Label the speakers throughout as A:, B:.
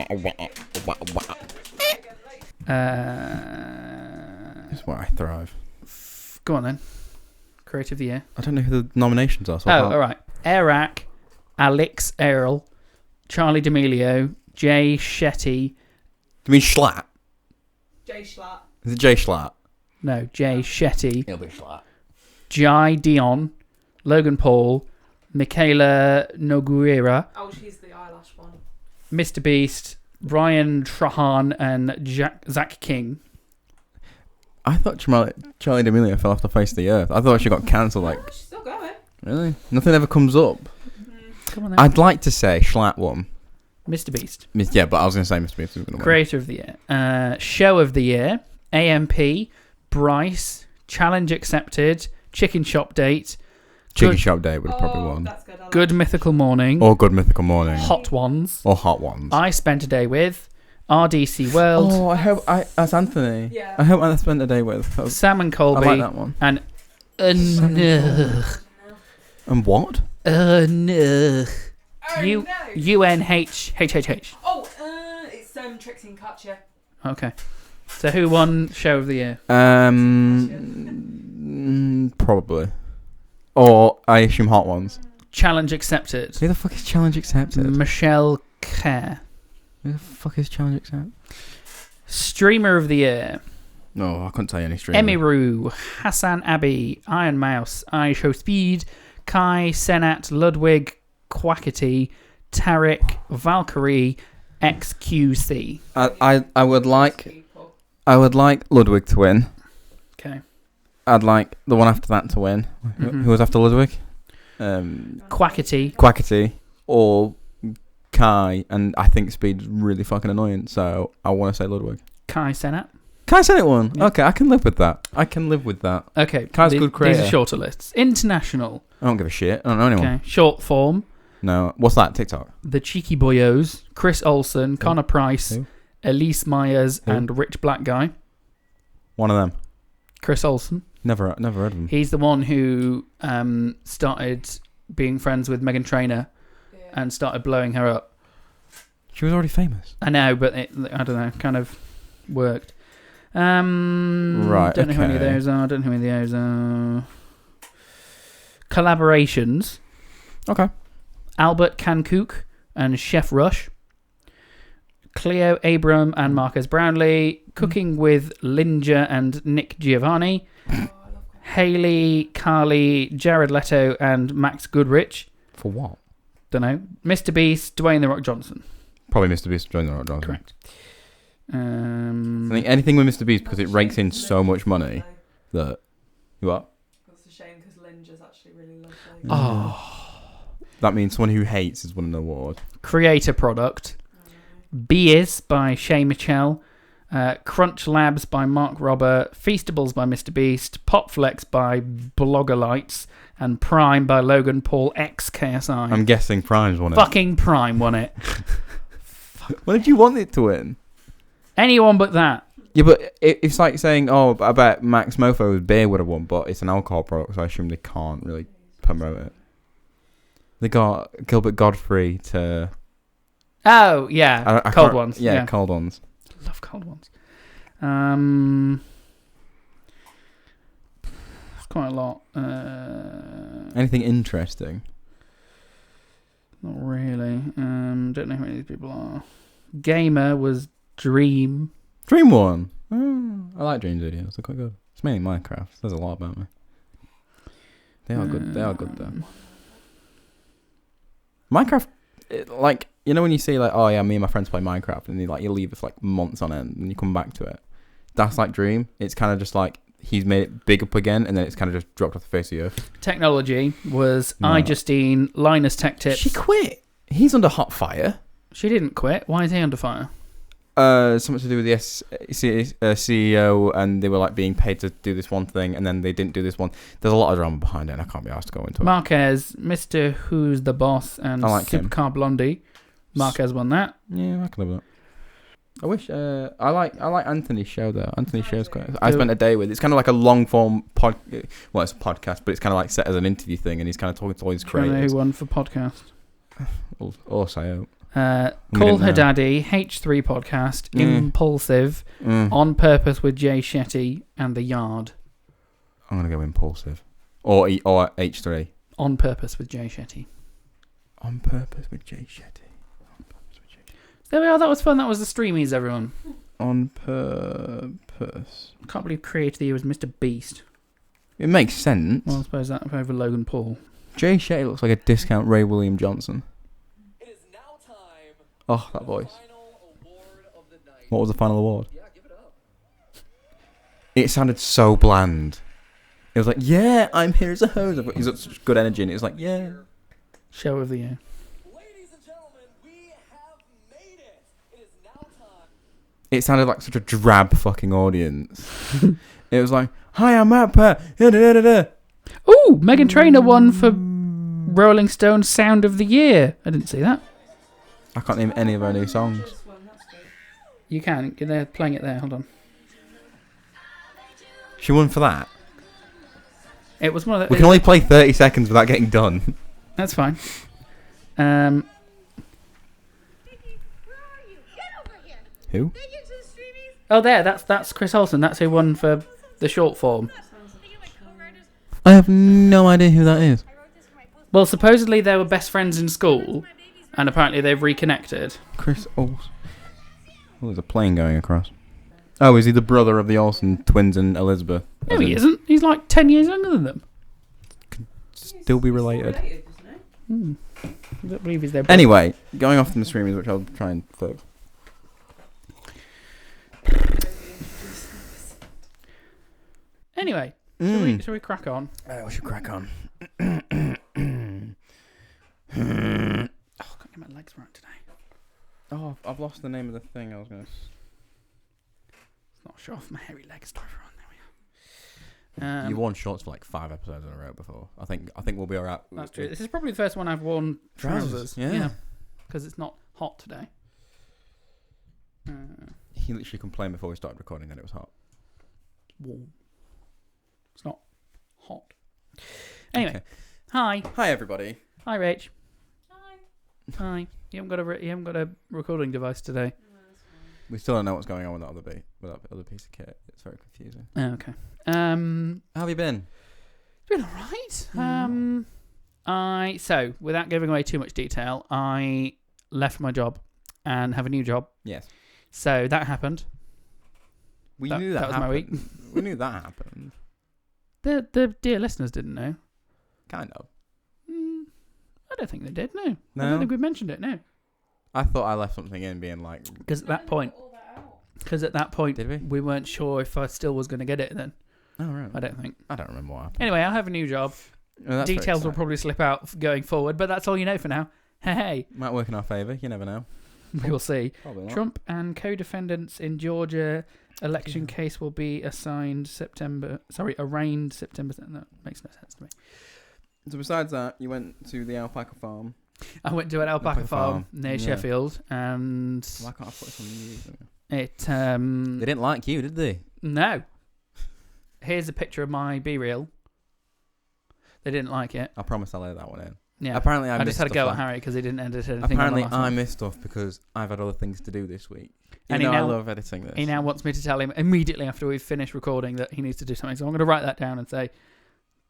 A: This is where I thrive.
B: Go on then. Creative of the year.
A: I don't know who the nominations are. So
B: all right. Eric, Alex Earl, Charlie D'Amelio, Jay Shetty.
A: Do you mean Schlatt?
C: Jay Schlatt.
A: Is it Jay Schlatt?
B: No, Jay Shetty.
A: It'll be Schlatt.
B: Jai Dion, Logan Paul, Michaela Nogueira.
C: Oh, she's the eyelash one.
B: Mr. Beast, Ryan Trahan, and Zach King.
A: I thought Charlie D'Amelio fell off the face of the earth. I thought she got cancelled. Like,
C: she's still going.
A: Really? Nothing ever comes up.
B: Come on then.
A: I'd like to say Schlatt won.
B: Mr. Beast.
A: Yeah, but I was going to say Mr. Beast was going to win.
B: Creator of the year. Show of the year. AMP, Bryce, Challenge Accepted, Chicken Shop Date.
A: Chicken Shop Date would have probably won.
C: That's good.
B: Good Mythical Morning.
A: Or Good Mythical Morning.
B: Hot Ones.
A: Or Hot Ones.
B: I Spent a Day With. RDC World.
A: Oh, I hope that's Anthony.
C: Yeah.
A: I hope I spent a day with.
B: Sam and Colby.
A: I like that one.
B: And
A: And what?
B: UNHHHH.
C: Oh, it's Trixie and Katya.
B: Okay. So who won Show of the Year?
A: Probably. Or I assume Hot Ones.
B: Challenge Accepted.
A: Who the fuck is Challenge Accepted?
B: Michelle Kerr.
A: Who the fuck is Challenge Accepted?
B: Streamer of the Year.
A: No, I couldn't tell you any streamer.
B: Emiru, Hassan Abbey, Iron Mouse, I Show Speed, Kai, Senat, Ludwig, Quackity, Tarek, Valkyrie, XQC.
A: I would like Ludwig to win.
B: Okay.
A: I'd like the one after that to win.
B: Mm-hmm.
A: Who was after Ludwig?
B: Quackity
A: or Kai, and I think Speed's really fucking annoying, so I want to say Ludwig.
B: Kai Senat.
A: Kai Senat one.
B: Yeah.
A: Okay, I can live with that.
B: Okay.
A: Kai's good creator.
B: These are shorter lists. International.
A: I don't give a shit. I don't know anyone.
B: Okay. Short form.
A: No. What's that? TikTok?
B: The Cheeky Boyos, Chris Olsen, Connor Price,
A: Who?
B: Elise Myers,
A: Who?
B: and Rich Black Guy.
A: One of them.
B: Chris Olsen.
A: Never heard of him.
B: He's the one who started being friends with Meghan Trainor and started blowing her up.
A: She was already famous.
B: I know, but I don't know, kind of worked.
A: Right.
B: Don't know who any of those are. Collaborations.
A: Okay.
B: Albert Kankook and Chef Rush. Cleo Abram and Marcus Brownlee. Cooking with Linja and Nick Giovanni. Haley, Carly, Jared Leto and Max Goodrich.
A: For what?
B: Don't know. Mr. Beast, Dwayne The Rock Johnson.
A: Probably Mr. Beast joined the Rock Johnson.
B: Correct.
A: I think anything with Mr. Beast because it rakes in so much money that... What?
C: That's a shame because Linja's actually really lovely.
B: Oh.
A: That means someone who hates has won an award.
B: Creator product. Beers by Shay Mitchell. Crunch Labs by Mark Robber. Feastables by Mr. Beast. Popflex by Bloggerlights. And Prime by Logan Paul X KSI.
A: I'm guessing Prime's won it.
B: Fucking Prime won it.
A: What did you want it to win?
B: Anyone but that.
A: Yeah, but it's like saying, oh, I bet Max Mofo's beer would have won, but it's an alcohol product, so I assume they can't really promote it. They got Gilbert Godfrey to...
B: Oh, yeah.
A: I
B: cold ones.
A: Yeah, cold ones.
B: Love cold ones. It's quite a lot.
A: Anything interesting?
B: Not really. Don't know who any of these people are. Gamer was Dream.
A: Dream one. Oh, I like Dream's videos. They're quite good. It's mainly Minecraft. There's a lot about me. They are good. They are good though. Minecraft, like, you know when you see like, oh yeah, me and my friends play Minecraft, and you leave it for like months on end, and you come back to it. That's like Dream. It's kind of just like he's made it big up again, and then it's kind of just dropped off the face of the earth. Technology
B: was iJustine, Linus Tech Tips.
A: She quit. He's under hot fire.
B: She didn't quit. Why is he under fire?
A: Something to do with the CEO, and they were like being paid to do this one thing, and then they didn't do this one. There's a lot of drama behind it, and I can't be asked to go into it.
B: Marquez, Mr. Who's the Boss, and Supercar Blondie. Marquez won that.
A: Yeah, I can live with that. I wish I like Anthony's show though. Anthony's show's quite. I spent a day with. It's kind of like a long form Well, it's a podcast, but it's kind of like set as an interview thing, and he's kind of talking to all his creators.
B: Who won for podcast?
A: Or Sayo.
B: Call Her Daddy, H3 Podcast, Impulsive, On Purpose with Jay Shetty, and The Yard.
A: I'm going to go Impulsive. Or H3.
B: On Purpose with Jay Shetty.
A: On Purpose with Jay Shetty.
B: There we are. That was fun. That was the Streamies, everyone.
A: On Purpose.
B: I can't believe Creator of the Year was Mr. Beast.
A: It makes sense.
B: Well, I suppose that over Logan Paul.
A: Jay Shetty looks like a discount Ray William Johnson.
D: It is now time.
A: Oh, that voice.
D: Final award of the night.
A: What was the final award?
D: Yeah, give it up.
A: It sounded so bland. It was like, yeah, I'm here as a host. He's got such good energy, and it was like, yeah.
B: Show of the Year.
D: Ladies and gentlemen, we have made it. It is now time.
A: It sounded like such a drab fucking audience. It was like, hi, I'm Matt Pat.
B: Ooh, Meghan Trainor won for Rolling Stone's Sound of the Year. I didn't see that.
A: I can't name any of her new songs.
C: This one, that's good.
B: You can. They're playing it there. Hold on.
A: She won for that.
B: It was one of the...
A: We can only play 30 seconds without getting done.
B: That's fine.
A: Who?
B: Oh, there. That's Chris Olsen. That's who won for the short form.
A: I have no idea who that is.
B: Well, supposedly they were best friends in school, and apparently they've reconnected.
A: Chris Olsen. Oh, there's a plane going across. Oh, is he the brother of the Olsen twins and Elizabeth?
B: No, he isn't. He's like 10 years younger than them.
A: Still be related.
B: I don't believe he's their brother.
A: Anyway, going off from the streamers, which I'll try and focus.
B: Anyway, shall we crack on?
A: We should crack on.
B: Oh, I can't get my legs right today.
A: Oh, I've lost the name of the thing I was going to...
B: It's not show off my hairy legs. There we are.
A: You worn shorts for like 5 episodes in a row before. I think we'll be alright.
B: That's true. This is probably the first one I've worn trousers.
A: Yeah.
B: Because it's not hot today.
A: He literally complained before we started recording that it was hot.
B: Warm. It's not hot. Anyway,
A: Okay.
B: Hi.
A: Hi everybody.
B: Hi, Rach.
C: Hi.
B: Hi. You haven't got a recording device today.
C: No, that's fine.
A: We still don't know what's going on with that other piece of kit. It's very confusing.
B: Oh, okay.
A: How have you been?
B: It's been all right. So without giving away too much detail, I left my job and have a new job.
A: Yes.
B: So that happened.
A: We
B: That-
A: knew that
B: that was my
A: happened.
B: week.
A: We knew that happened.
B: The dear listeners didn't know.
A: Kind of.
B: I don't think they did. No. I
A: No?
B: don't think we mentioned it. No.
A: I thought I left something in being like...
B: Because at that point,
A: Did we?
B: we weren't sure if I still was going to get it then.
A: Oh, right.
B: I don't think.
A: I don't remember what happened.
B: Anyway, I'll have a new job.
A: Oh, that's very
B: Details will
A: exciting.
B: probably slip out going forward, but that's all you know for now. Hey,
A: Might work in our favour. You never know.
B: we will see.
A: Probably not.
B: Trump and co-defendants in Georgia election case will be arraigned September. That makes no sense to me.
A: So besides that, you went to the alpaca farm.
B: I went to an alpaca farm near
A: Yeah.
B: Sheffield, and
A: Why can't I put this on the news?
B: it.
A: They didn't like you, did they?
B: No. Here's a picture of my B-reel. They didn't like it.
A: I promise I'll lay that one in.
B: Yeah.
A: Apparently,
B: I
A: missed
B: just had to
A: stuff
B: go
A: on-
B: at Harry because he didn't edit anything.
A: Apparently,
B: on the last
A: I
B: one.
A: missed stuff because I've had other things to do this week.
B: And
A: Even
B: he
A: though I
B: now-
A: love editing this.
B: He now wants me to tell him immediately after we've finished recording that he needs to do something. So I'm going to write that down and say,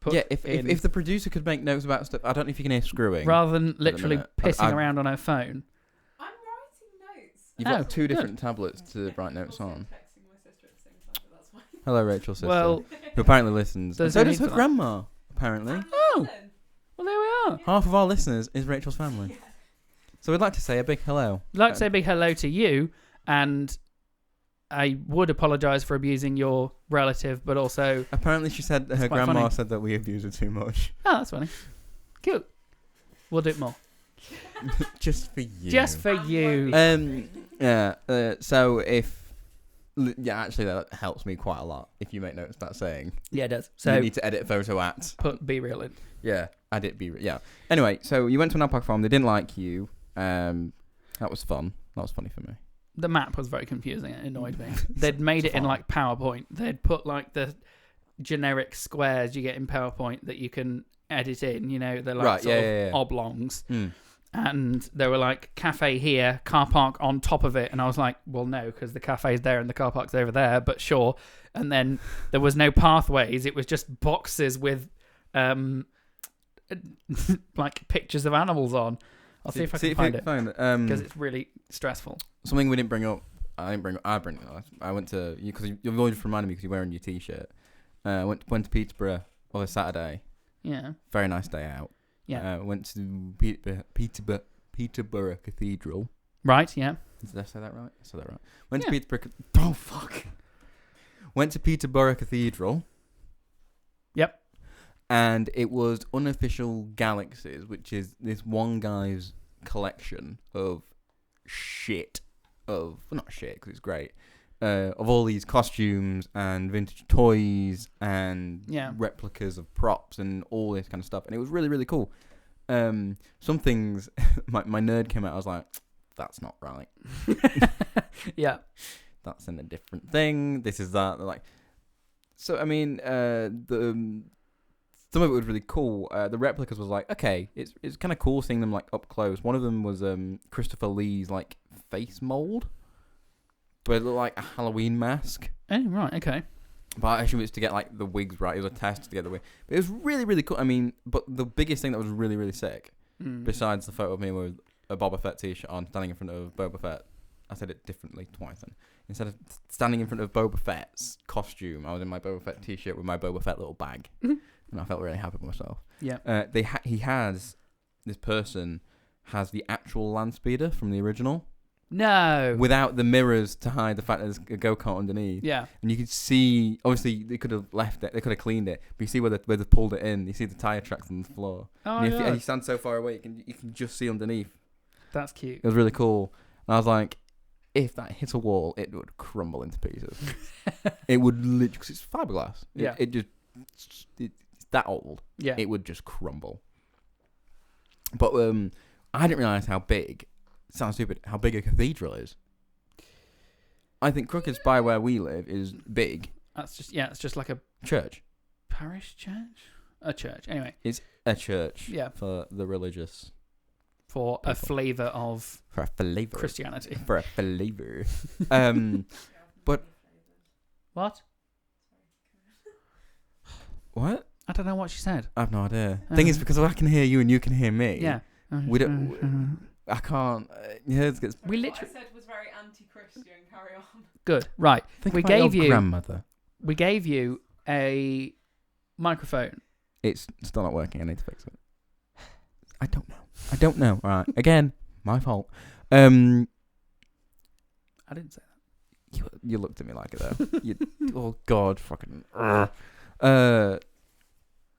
B: put
A: Yeah, if
B: in,
A: the producer could make notes about stuff, I don't know if you can hear screwing.
B: rather than literally
A: minute.
B: pissing
A: I've-
B: around on her phone.
C: I'm writing notes.
A: You've
B: Oh,
A: got 2
B: good.
A: different tablets to
C: Yeah,
A: write notes
C: also
A: on.
C: texting my sister at the same time, but that's fine.
A: Hello, Rachel's sister.
B: Well,
A: who apparently listens.
B: There's
A: And so
B: no
A: does
B: need
A: her
B: for that.
A: grandma, apparently.
B: Oh. well, there we are.
A: Half of our listeners is Rachel's family. So we'd like to say a big hello.
B: I'd like to say a big hello to you, and I would apologise for abusing your relative, but also,
A: Apparently she said her
B: quite
A: grandma
B: funny.
A: said that we abuse her too much.
B: oh, that's funny. Cute. We'll do it more.
A: Just for you.
B: Just for you.
A: Yeah. So actually that helps me quite a lot if you make notes about saying.
B: Yeah, it does.
A: So
B: So
A: you need to edit photo at.
B: put B-reel in.
A: Yeah. Yeah. Anyway, so you went to an alpaca farm. They didn't like you. That was fun. That was funny for me.
B: The map was very confusing. It annoyed me. They'd made it in like PowerPoint. They'd put like the generic squares you get in PowerPoint that you can edit in. You know, they're like
A: Right,
B: sort
A: yeah,
B: of
A: yeah, yeah.
B: oblongs.
A: Mm.
B: And they were like, cafe here, car park on top of it. And I was like, well, no, because the cafe's there and the car park's over there, but sure. And then there was no pathways. It was just boxes with like pictures of animals on. I'll see if I can find it. Because it's really stressful.
A: Something we didn't bring up. I went to, because you've always reminded me because you're wearing your t-shirt. Went to Peterborough on a Saturday.
B: Yeah.
A: Very nice day out.
B: Yeah.
A: Went to Peterborough Cathedral.
B: Right, yeah.
A: Did I say that right? I said that right. Went to Peterborough. Oh, fuck. Went to Peterborough Cathedral.
B: Yep.
A: And it was Unofficial Galaxies, which is this one guy's collection of shit. Well, not shit, because it's great. Of all these costumes and vintage toys and replicas of props and all this kind of stuff. And it was really, really cool. Some things, my nerd came out, I was like, that's not right.
B: Yeah.
A: That's in a different thing. This is that. They're like, so, I mean, some of it was really cool. The replicas was like, okay, it's kind of cool seeing them like up close. One of them was Christopher Lee's like face mold. But it looked like a Halloween mask.
B: Oh, right, okay.
A: But I assume it's to get like the wigs right. It was a test to get the wig. But it was really, really cool. I mean, but the biggest thing that was really, really sick, besides the photo of me with a Boba Fett t-shirt on, standing in front of Boba Fett. I said it differently twice then. Instead of standing in front of Boba Fett's costume, I was in my Boba Fett t-shirt with my Boba Fett little bag. And I felt really happy with myself.
B: Yeah.
A: This person has the actual land speeder from the original.
B: No.
A: Without the mirrors to hide the fact that there's a go-kart underneath.
B: Yeah.
A: And you could see, obviously, they could have left it, they could have cleaned it, but you see where they pulled it in, you see the tyre tracks on the floor.
B: Oh,
A: and
B: yeah.
A: and you stand so far away, you can just see underneath.
B: That's cute.
A: It was really cool. And I was like, if that hit a wall, it would crumble into pieces. It would literally, because it's fiberglass. It's that old.
B: Yeah.
A: It would just crumble. But I didn't realise how big, it sounds stupid, how big a cathedral is. I think Crooked Spy, where we live, is big.
B: It's just like a
A: church.
B: Parish church? A church. Anyway.
A: It's a church.
B: Yeah.
A: For the religious.
B: For
A: people.
B: a flavour of Christianity.
A: For a flavour. But
B: what?
A: What?
B: I don't know what she said.
A: I have no idea. Thing is, because I can hear you and you can hear me.
B: Yeah.
A: We don't. I can't.
B: We literally.
C: What I said was very anti-Christian. Carry on.
B: Good. Right.
A: Think
B: we
A: about
B: gave
A: your
B: you
A: grandmother.
B: We gave you a microphone.
A: It's still not working. I need to fix it. I don't know. All right. Again, my fault.
B: I didn't say that.
A: You looked at me like it though. Oh God, fucking.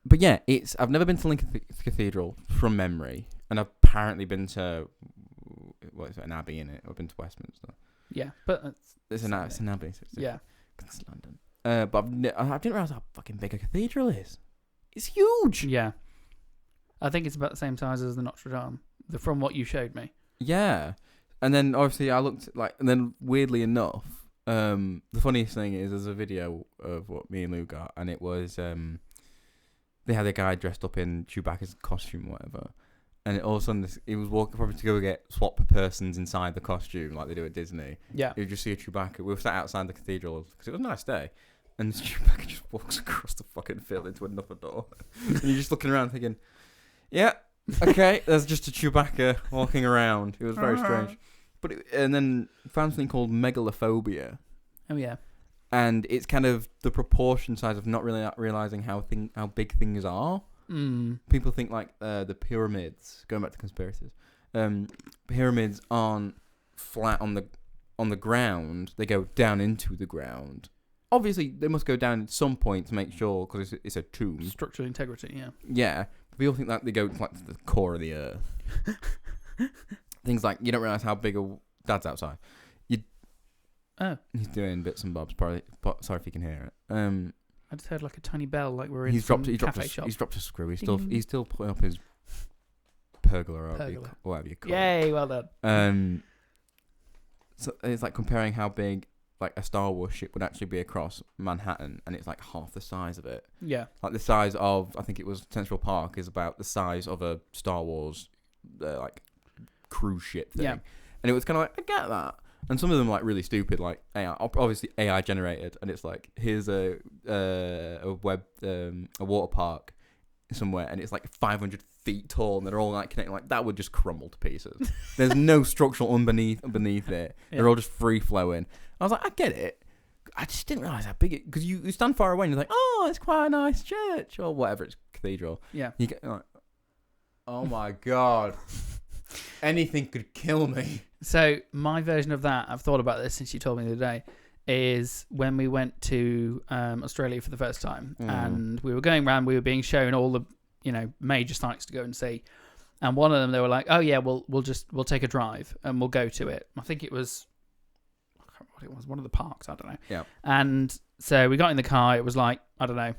A: But yeah, I've never been to Lincoln Cathedral from memory, and I've apparently been to an abbey in it. I've been to Westminster.
B: Yeah, but
A: it's an abbey. So
B: yeah,
A: it's London. But I didn't realize how fucking big a cathedral is. It's huge.
B: Yeah, I think it's about the same size as the Notre Dame, from what you showed me. Yeah,
A: and then obviously I looked and then weirdly enough, the funniest thing is there's a video of what me and Lou got, and it was they had a guy dressed up in Chewbacca's costume or whatever, and all of a sudden he was walking probably to go get swap persons inside the costume like they do at Disney.
B: Yeah,
A: you just see a Chewbacca. We were sat outside the cathedral because it was a nice day, and Chewbacca just walks across the fucking field into another door, and you're just looking around thinking, yeah, okay, there's just a Chewbacca walking around. It was very strange. But and then found something called megalophobia.
B: Oh yeah.
A: And it's kind of the proportion size of not really realizing how big things are. People think like the pyramids, going back to conspiracies, pyramids aren't flat on the ground. They go down into the ground. Obviously, they must go down at some point to make sure, because it's a tomb.
B: Structural integrity, yeah.
A: Yeah. People think that they go to the core of the earth. Things like, you don't realise how big Dad's outside. He's doing bits and bobs. Probably. Sorry if you can hear it.
B: I just heard like a tiny bell, like we're in
A: He's dropped a screw. He's still putting up his pergola or whatever you call it.
B: Yay! Well done.
A: So it's like comparing how big like a Star Wars ship would actually be across Manhattan, and it's like half the size of it.
B: Yeah.
A: Like the size of, I think it was Central Park, is about the size of a Star Wars like cruise ship thing.
B: Yeah.
A: And it was kind of like, I get that. And some of them like really stupid, like AI, obviously AI generated, and it's like, here's a water park somewhere, and it's like 500 feet tall, and they're all like connected. Like that would just crumble to pieces. There's no structural beneath it. They're all just free flowing. I was like, I get it. I just didn't realize how big it, because you stand far away and you're like, oh, it's quite a nice church or whatever, it's cathedral.
B: Yeah.
A: You get like, oh my god, anything could kill me.
B: So my version of that, I've thought about this since you told me the other day, is when we went to Australia for the first time, and we were going around, we were being shown all the major sites to go and see, and one of them they were like, oh yeah, we'll take a drive and we'll go to it. I think it was, I can't remember what it was, one of the parks, I don't know.
A: Yeah.
B: And so we got in the car. It was like, I don't know,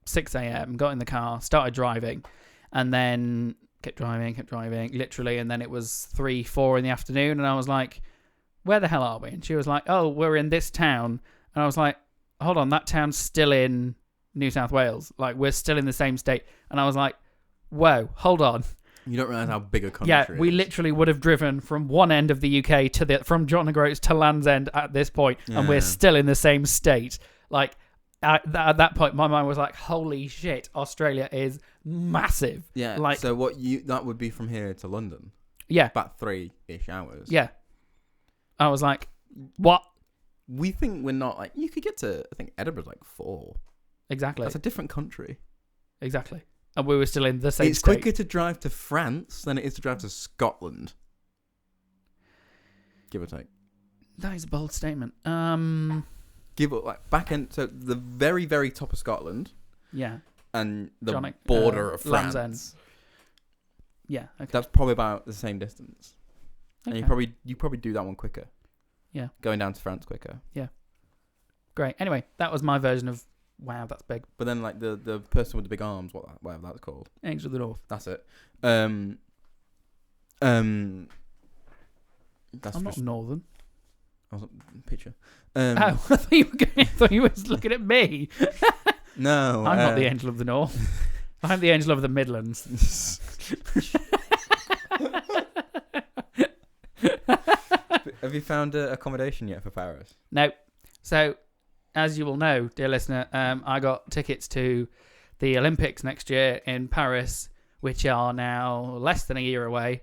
B: 6 a.m. Got in the car, started driving, and then kept driving, literally, and then it was 3-4 in the afternoon, and I was like, where the hell are we? And she was like, oh, we're in this town. And I was like, hold on, that town's still in New South Wales. Like, we're still in the same state. And I was like, whoa, hold on.
A: You don't realise how big a country
B: Yeah,
A: it is.
B: we literally would have driven from one end of the UK from John O'Groats to Land's End at this point, and we're still in the same state. Like, at that point, my mind was like, holy shit, Australia is massive.
A: Yeah,
B: like,
A: so that would be from here to London.
B: Yeah.
A: About 3-ish hours.
B: Yeah. I was like, what?
A: We think we're not like, you could get to, I think Edinburgh's like 4.
B: Exactly.
A: That's a different country.
B: Exactly. And we were still in the same
A: It's
B: state.
A: quicker to drive to France than it is to drive to Scotland. Give or take.
B: That is a bold statement.
A: Give it like back end, so the very, very top of Scotland.
B: Yeah.
A: And the
B: Johnny,
A: border of France.
B: Land's End. Yeah. Okay.
A: That's probably about the same distance.
B: Okay.
A: And you probably do that one quicker.
B: Yeah.
A: Going down to France quicker.
B: Great. Anyway, that was my version of wow, that's big.
A: But then like the person with the big arms, whatever that's called.
B: Angel of the North.
A: That's it.
B: I'm
A: That's
B: not northern.
A: I was picture.
B: Oh, I thought you were looking at me.
A: No,
B: I'm not the Angel of the North. I'm the Angel of the Midlands.
A: Have you found accommodation yet for Paris?
B: No. So, as you will know, dear listener, I got tickets to the Olympics next year in Paris, which are now less than a year away.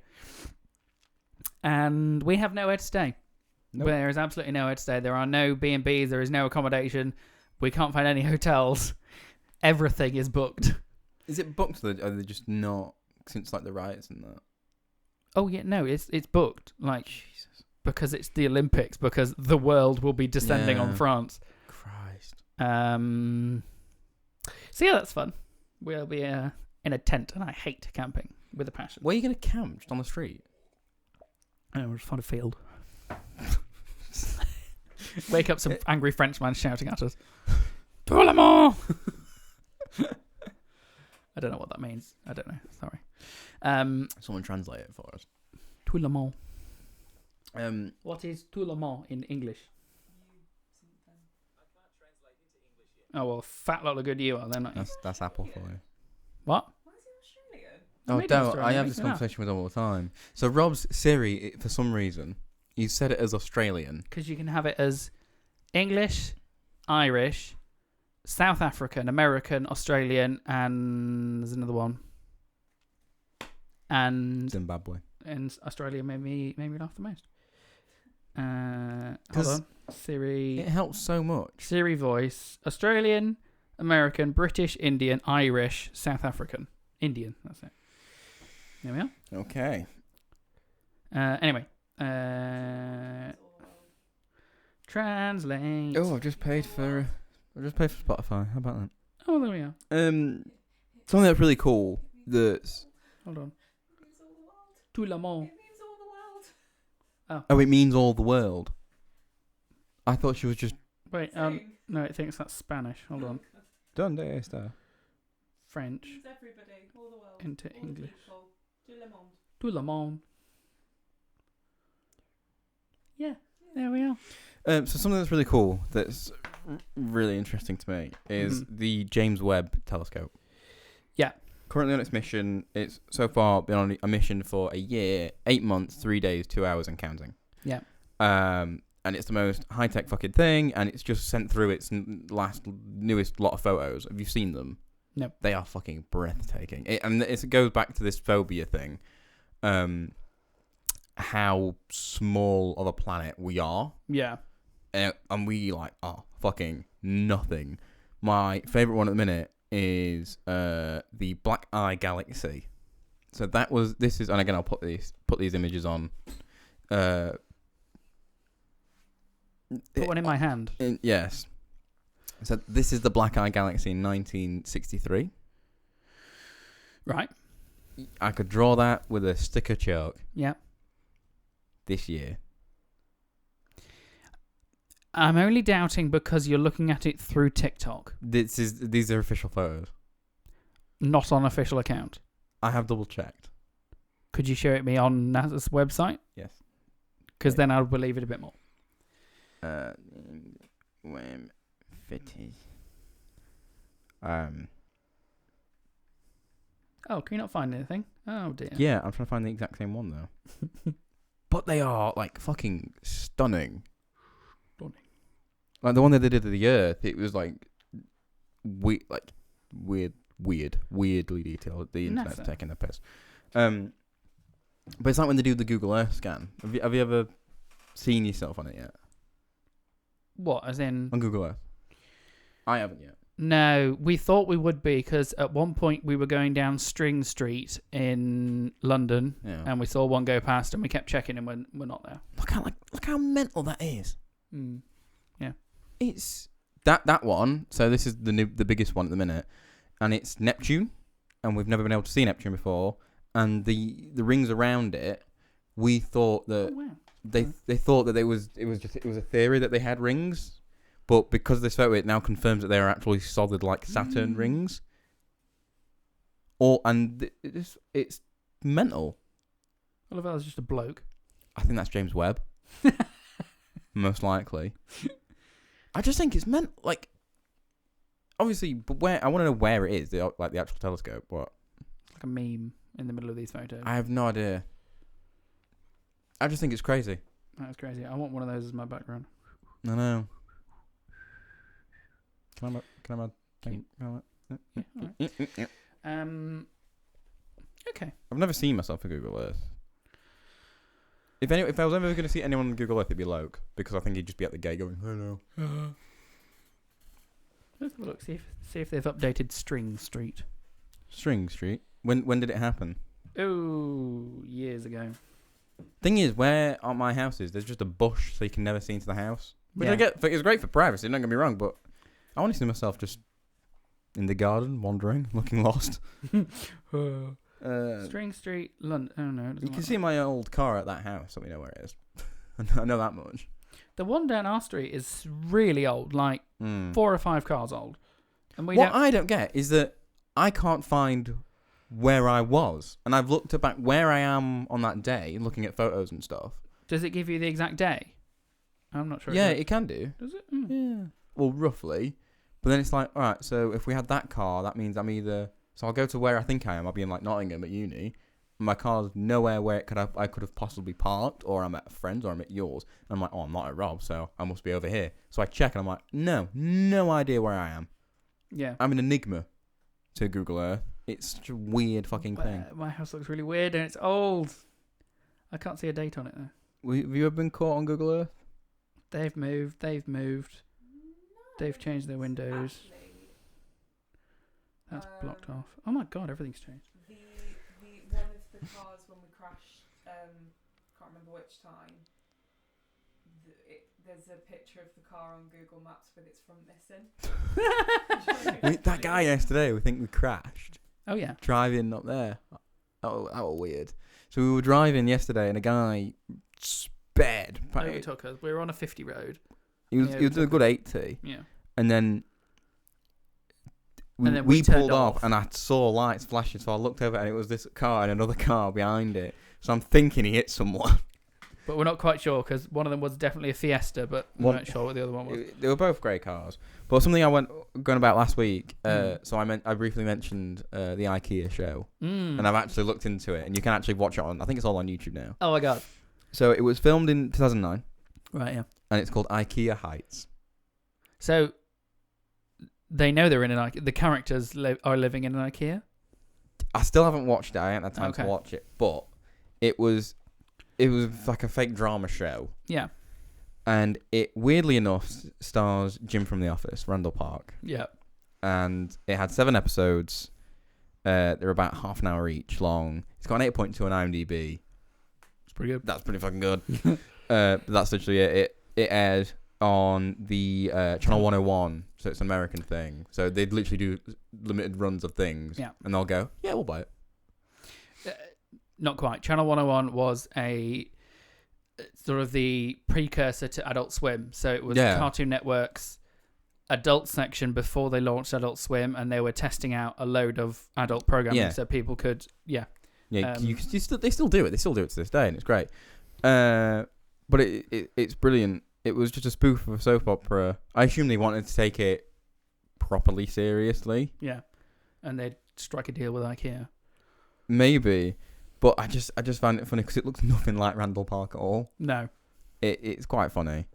B: And we have nowhere to stay.
A: Nope.
B: There is absolutely nowhere to stay. There are no B&Bs. There is no accommodation. We can't find any hotels. Everything is booked.
A: Is it booked? Or are they just not since like the riots and that?
B: Oh yeah, no, it's booked. Like
A: Jesus,
B: because it's the Olympics. Because the world will be descending on France.
A: Christ.
B: So yeah, that's fun. We'll be in a tent, and I hate camping with a passion.
A: Where are you going to camp? Just on the street?
B: We'll just find a field. Wake up some angry Frenchman shouting at us. Tout le monde! I don't know what that means. I don't know. Sorry.
A: Someone translate it for us.
B: Tout le monde.
A: What
B: What is tout le monde in English? Oh well, fat lot of good you are then.
A: That's Apple for you.
B: What?
C: Why is he Australian?
A: Oh,
B: Maybe
A: don't.
B: Australian,
A: I have
B: makes
A: this
B: me laugh.
A: conversation with him all the time. So Rob's Siri, for some reason, he said it as Australian.
B: Because you can have it as English, Irish, South African, American, Australian, and there's another one. And
A: Zimbabwe.
B: Australia made me laugh the most. Hold
A: 'Cause
B: on. Siri.
A: It helps so much.
B: Siri voice. Australian, American, British, Indian, Irish, South African. Indian. That's it. There we are.
A: Okay.
B: Anyway. Translate.
A: Oh, I've just paid for Spotify. How about that?
B: Oh, there we are.
A: Something that's really cool. That's
B: Hold on.
C: It means all the world.
B: Tout le monde.
C: It means all the world.
A: it means all the world. I thought she was just
B: Wait,
C: Same.
B: no, it thinks that's Spanish. Hold on.
A: donde está.
B: French
C: It means everybody, all the world.
B: into
C: all the
B: English.
C: people. Tout le monde.
B: Tout le monde. Yeah, there we are.
A: So something that's really cool, that's really interesting to me, is the James Webb telescope.
B: Yeah.
A: Currently on its mission, it's so far been on a mission for a year, 8 months, 3 days, 2 hours, and counting.
B: Yeah.
A: And it's the most high-tech fucking thing, and it's just sent through its newest lot of photos. Have you seen them?
B: No.
A: They are fucking breathtaking. It goes back to this phobia thing. How small of a planet we are.
B: Yeah.
A: And we, are fucking nothing. My favourite one at the minute is the Black Eye Galaxy. So this is, and again, I'll put these images on.
B: Put one in my hand.
A: Yes. So this is the Black Eye Galaxy in 1963.
B: Right.
A: I could draw that with a sticker chalk.
B: Yeah.
A: This year.
B: I'm only doubting because you're looking at it through TikTok,
A: These are official photos.
B: not on official account.
A: I have double checked.
B: Could you show it me on NASA's website?
A: Yes.
B: Because then I'll believe it a bit more.
A: When fitted.
B: Oh, can you not find anything? Oh dear.
A: Yeah, I'm trying to find the exact same one though. But they are
B: Stunning.
A: fucking stunning. Like the one that they did of the Earth, it was weirdly detailed. The internet's
B: NASA.
A: taking the piss. But it's like when they do the Google Earth scan. Have you ever seen yourself on it yet?
B: What, as in?
A: On Google Earth? I haven't yet.
B: No, we thought we would be because at one point we were going down String Street in London
A: Yeah.
B: and we saw one go past and we kept checking and we're not there.
A: Look how mental that is.
B: Mm.
A: It's that one. So this is the biggest one at the minute, and it's Neptune, and we've never been able to see Neptune before. And the rings around it, we thought that
B: Oh, wow.
A: they thought that it was a theory that they had rings, but because of this photo, it now confirms that they are actually solid like Saturn rings. It's mental.
B: Well, if that was just a bloke.
A: I think that's James Webb, most likely. I just think it's meant obviously, but where I want to know where it is, the actual telescope. What?
B: Like a meme in the middle of these photos.
A: I have no idea. I just think it's crazy.
B: That's crazy. I want one of those as my background.
A: I know. Can I have thing?
B: Yeah, alright. Okay.
A: I've never seen myself on Google Earth. If I was ever going to see anyone on Google Earth, it'd be Loke, because I think he'd just be at the gate going, "Hello."
B: Let's have a look. See if they've updated String Street.
A: String Street. When did it happen?
B: Oh, years ago.
A: Thing is, where on my house is, there's just a bush, so you can never see into the house. Which
B: Yeah.
A: I get. It's great for privacy. Don't get me wrong, but I want to see myself just in the garden, wandering, looking lost.
B: String Street, London. Oh no.
A: You can see my old car at that house, so we know where it is. I know that much.
B: The one down our street is really old, like 4 or 5 cars old. And we
A: What I don't get is that I can't find where I was, and I've looked back where I am on that day, looking at photos and stuff.
B: Does it give you the exact day? I'm not sure.
A: Yeah, it can do.
B: Does it?
A: Yeah. Well, roughly. But then it's like, all right, so if we had that car, that means I'm either... So I'll go to where I think I am. I'll be in, Nottingham at uni. My car's nowhere where I could have possibly parked, or I'm at a friend's, or I'm at yours. And I'm like, oh, I'm not at Rob's, so I must be over here. So I check, and I'm like, no idea where I am.
B: Yeah.
A: I'm an enigma to Google Earth. It's such a weird fucking thing.
B: My house looks really weird and it's old. I can't see a date on it though.
A: Have you ever been caught on Google Earth?
B: They've moved. They've changed their windows.
C: Actually,
B: That's blocked off. Oh my god, everything's changed.
C: the one of the cars when we crashed, can't remember which time. There's a picture of the car on Google Maps with its front missing.
A: That guy yesterday, we think we crashed.
B: Oh yeah.
A: Driving up there. That was weird. So we were driving yesterday, and a guy sped.
B: Overtook us. We were on a 50 road.
A: He was doing a good 80.
B: Yeah.
A: And then
B: And then
A: we
B: we turned
A: pulled off,
B: off.
A: and I saw lights flashing, so I looked over, and it was this car and another car behind it. So I'm thinking he hit someone.
B: but we're not quite sure because one of them was definitely a Fiesta, but we weren't sure what the other one was.
A: They were both great cars. But something I went going about last week. So I briefly mentioned the IKEA show, and I've actually looked into it, and you can actually watch it on. I think it's all on YouTube now.
B: Oh my god!
A: So it was filmed in 2009.
B: Right, yeah.
A: And it's called IKEA Heights.
B: So they know they're in an IKEA. The characters are living in an IKEA.
A: I still haven't watched it. I haven't had time to watch it, but it was like a fake drama show.
B: Yeah.
A: And it weirdly enough stars Jim from The Office, Randall Park.
B: Yeah.
A: And it had 7 episodes. They're about half an hour each long. It's got an 8.2 on IMDb.
B: It's pretty good.
A: That's pretty fucking good. That's literally it. It aired on the Channel 101, so it's an American thing. So they'd literally do limited runs of things, and they'll go, yeah, we'll buy it.
B: Not quite. Channel 101 was a sort of the precursor to Adult Swim. So it was Cartoon Network's adult section before they launched Adult Swim, and they were testing out a load of adult programming so people could,
A: they still do it. They still do it to this day, and it's great. But it's brilliant. It was just a spoof of a soap opera. I assume they wanted to take it properly seriously.
B: Yeah, and they'd strike a deal with IKEA.
A: Maybe, but I just found it funny because it looks nothing like Randall Park at all.
B: No,
A: it's quite funny,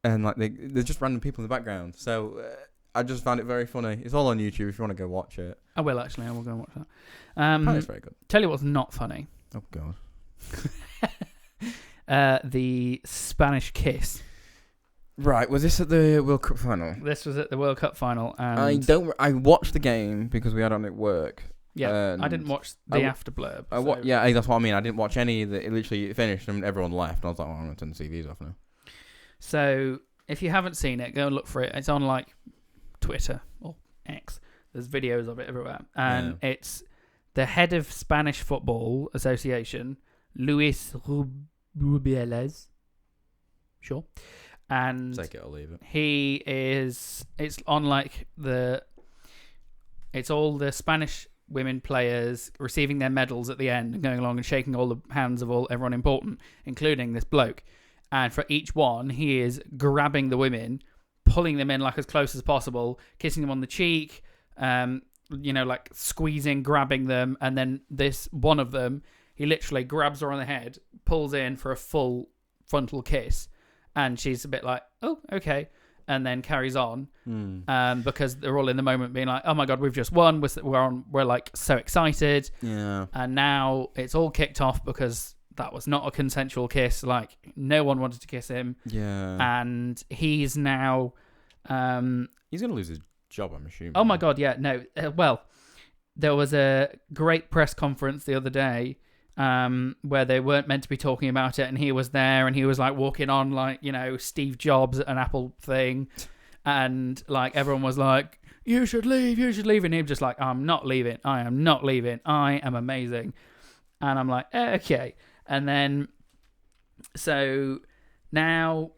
A: and like they're just random people in the background. So I just found it very funny. It's all on YouTube if you want to go watch it.
B: I will actually. I will go and watch that.
A: Apparently it's very good.
B: Tell you what's not funny.
A: Oh god.
B: The Spanish kiss.
A: Right, was this at the World Cup final?
B: This was at the World Cup final, and
A: I watched the game because we had on at work.
B: Yeah, I didn't watch the after blurb.
A: That's what I mean. I didn't watch any of it. Literally finished and everyone left. And I was like, I'm going to turn the TVs off now.
B: So if you haven't seen it, go and look for it. It's on like Twitter or X. There's videos of it everywhere, and it's the head of Spanish Football Association, Luis Rubiales. Sure. And
A: take it or leave it.
B: It's on like it's all the Spanish women players receiving their medals at the end and going along and shaking all the hands of everyone important, including this bloke. And for each one, he is grabbing the women, pulling them in like as close as possible, kissing them on the cheek, like squeezing, grabbing them, and then this one of them, he literally grabs her on the head, pulls in for a full frontal kiss, and she's a bit like, oh, okay, and then carries on, because they're all in the moment being like, oh my god, we've just won, we're like so excited, and now it's all kicked off because that was not a consensual kiss, like no one wanted to kiss him, and he's now,
A: he's gonna lose his job, I'm assuming.
B: Oh my god, yeah, no, well, there was a great press conference the other day, where they weren't meant to be talking about it, and he was there, and he was like walking on like, Steve Jobs at an Apple thing, and like everyone was like, you should leave, and he was just like, I'm not leaving, I am not leaving, I am amazing. And I'm like, okay. And then so now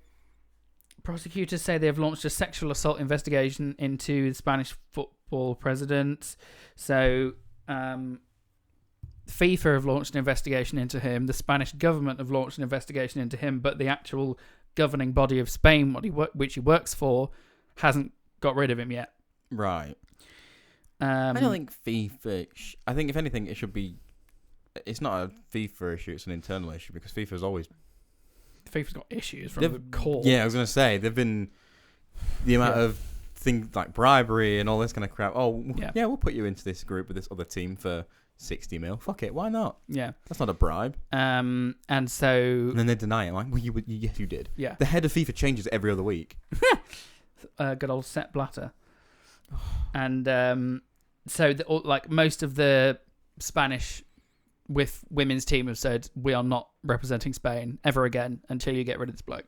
B: prosecutors say they've launched a sexual assault investigation into the Spanish football president. So FIFA have launched an investigation into him. The Spanish government have launched an investigation into him, but the actual governing body of Spain, which he works for, hasn't got rid of him yet.
A: Right. I don't think FIFA... I think, if anything, it should be... It's not a FIFA issue, it's an internal issue, because FIFA's always...
B: FIFA's got issues from the core.
A: Yeah, I was going to say, they've been... The amount of things like bribery and all this kind of crap. Oh, yeah, we'll put you into this group with this other team for 60 mil. Fuck it, why not?
B: Yeah.
A: That's not a bribe.
B: And so...
A: And then they deny it. Like, well, yes, you did.
B: Yeah.
A: The head of FIFA changes every other week.
B: Good old Sepp Blatter. And so, most of the Spanish with women's team have said, we are not representing Spain ever again until you get rid of this bloke.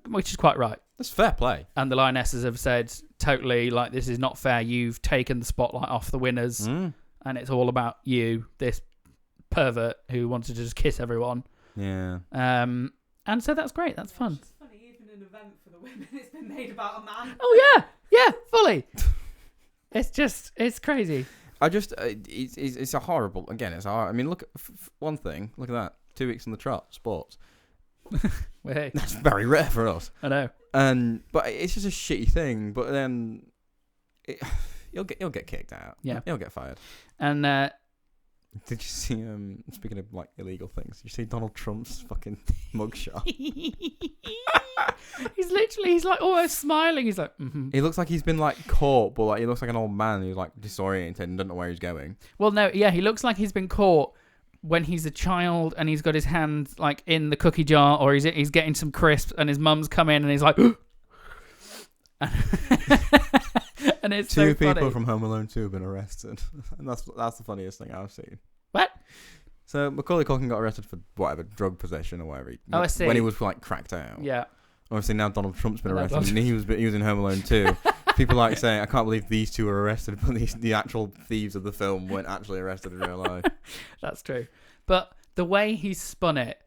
B: Which is quite right.
A: That's fair play.
B: And the Lionesses have said, totally, like, this is not fair. You've taken the spotlight off the winners, and it's all about you, this pervert who wanted to just kiss everyone.
A: Yeah.
B: And so that's great. That's fun.
C: It's funny, even an event for the women, it's been made about a man.
B: Oh, yeah, fully. It's crazy.
A: It's a horrible, again, it's hard. I mean, look, one thing, look at that. 2 weeks on the trot, sports.
B: Well, hey,
A: That's very rare for us.
B: I know.
A: But it's just a shitty thing. But then you'll get kicked out.
B: Yeah.
A: You'll get fired.
B: And
A: Did you see? Speaking of like illegal things, you see Donald Trump's fucking mugshot.
B: he's like almost smiling. He's like, mm-hmm.
A: He looks like he's been like caught, but like he looks like an old man who's like disoriented and doesn't know where he's going.
B: Well, no, yeah, he looks like he's been caught when he's a child and he's got his hand like in the cookie jar, or he's getting some crisps and his mum's come in and he's like, and it's
A: Two
B: so
A: people
B: funny.
A: from Home Alone 2 have been arrested, and that's the funniest thing I've seen.
B: What?
A: So Macaulay Culkin got arrested for whatever drug possession or whatever.
B: Oh, I see.
A: When he was like cracked out.
B: Yeah.
A: Obviously now Donald Trump's been
B: And now
A: arrested, and he was in Home Alone 2. People like saying, I can't believe these two were arrested, but the actual thieves of the film weren't actually arrested in real life.
B: That's true. But the way he spun it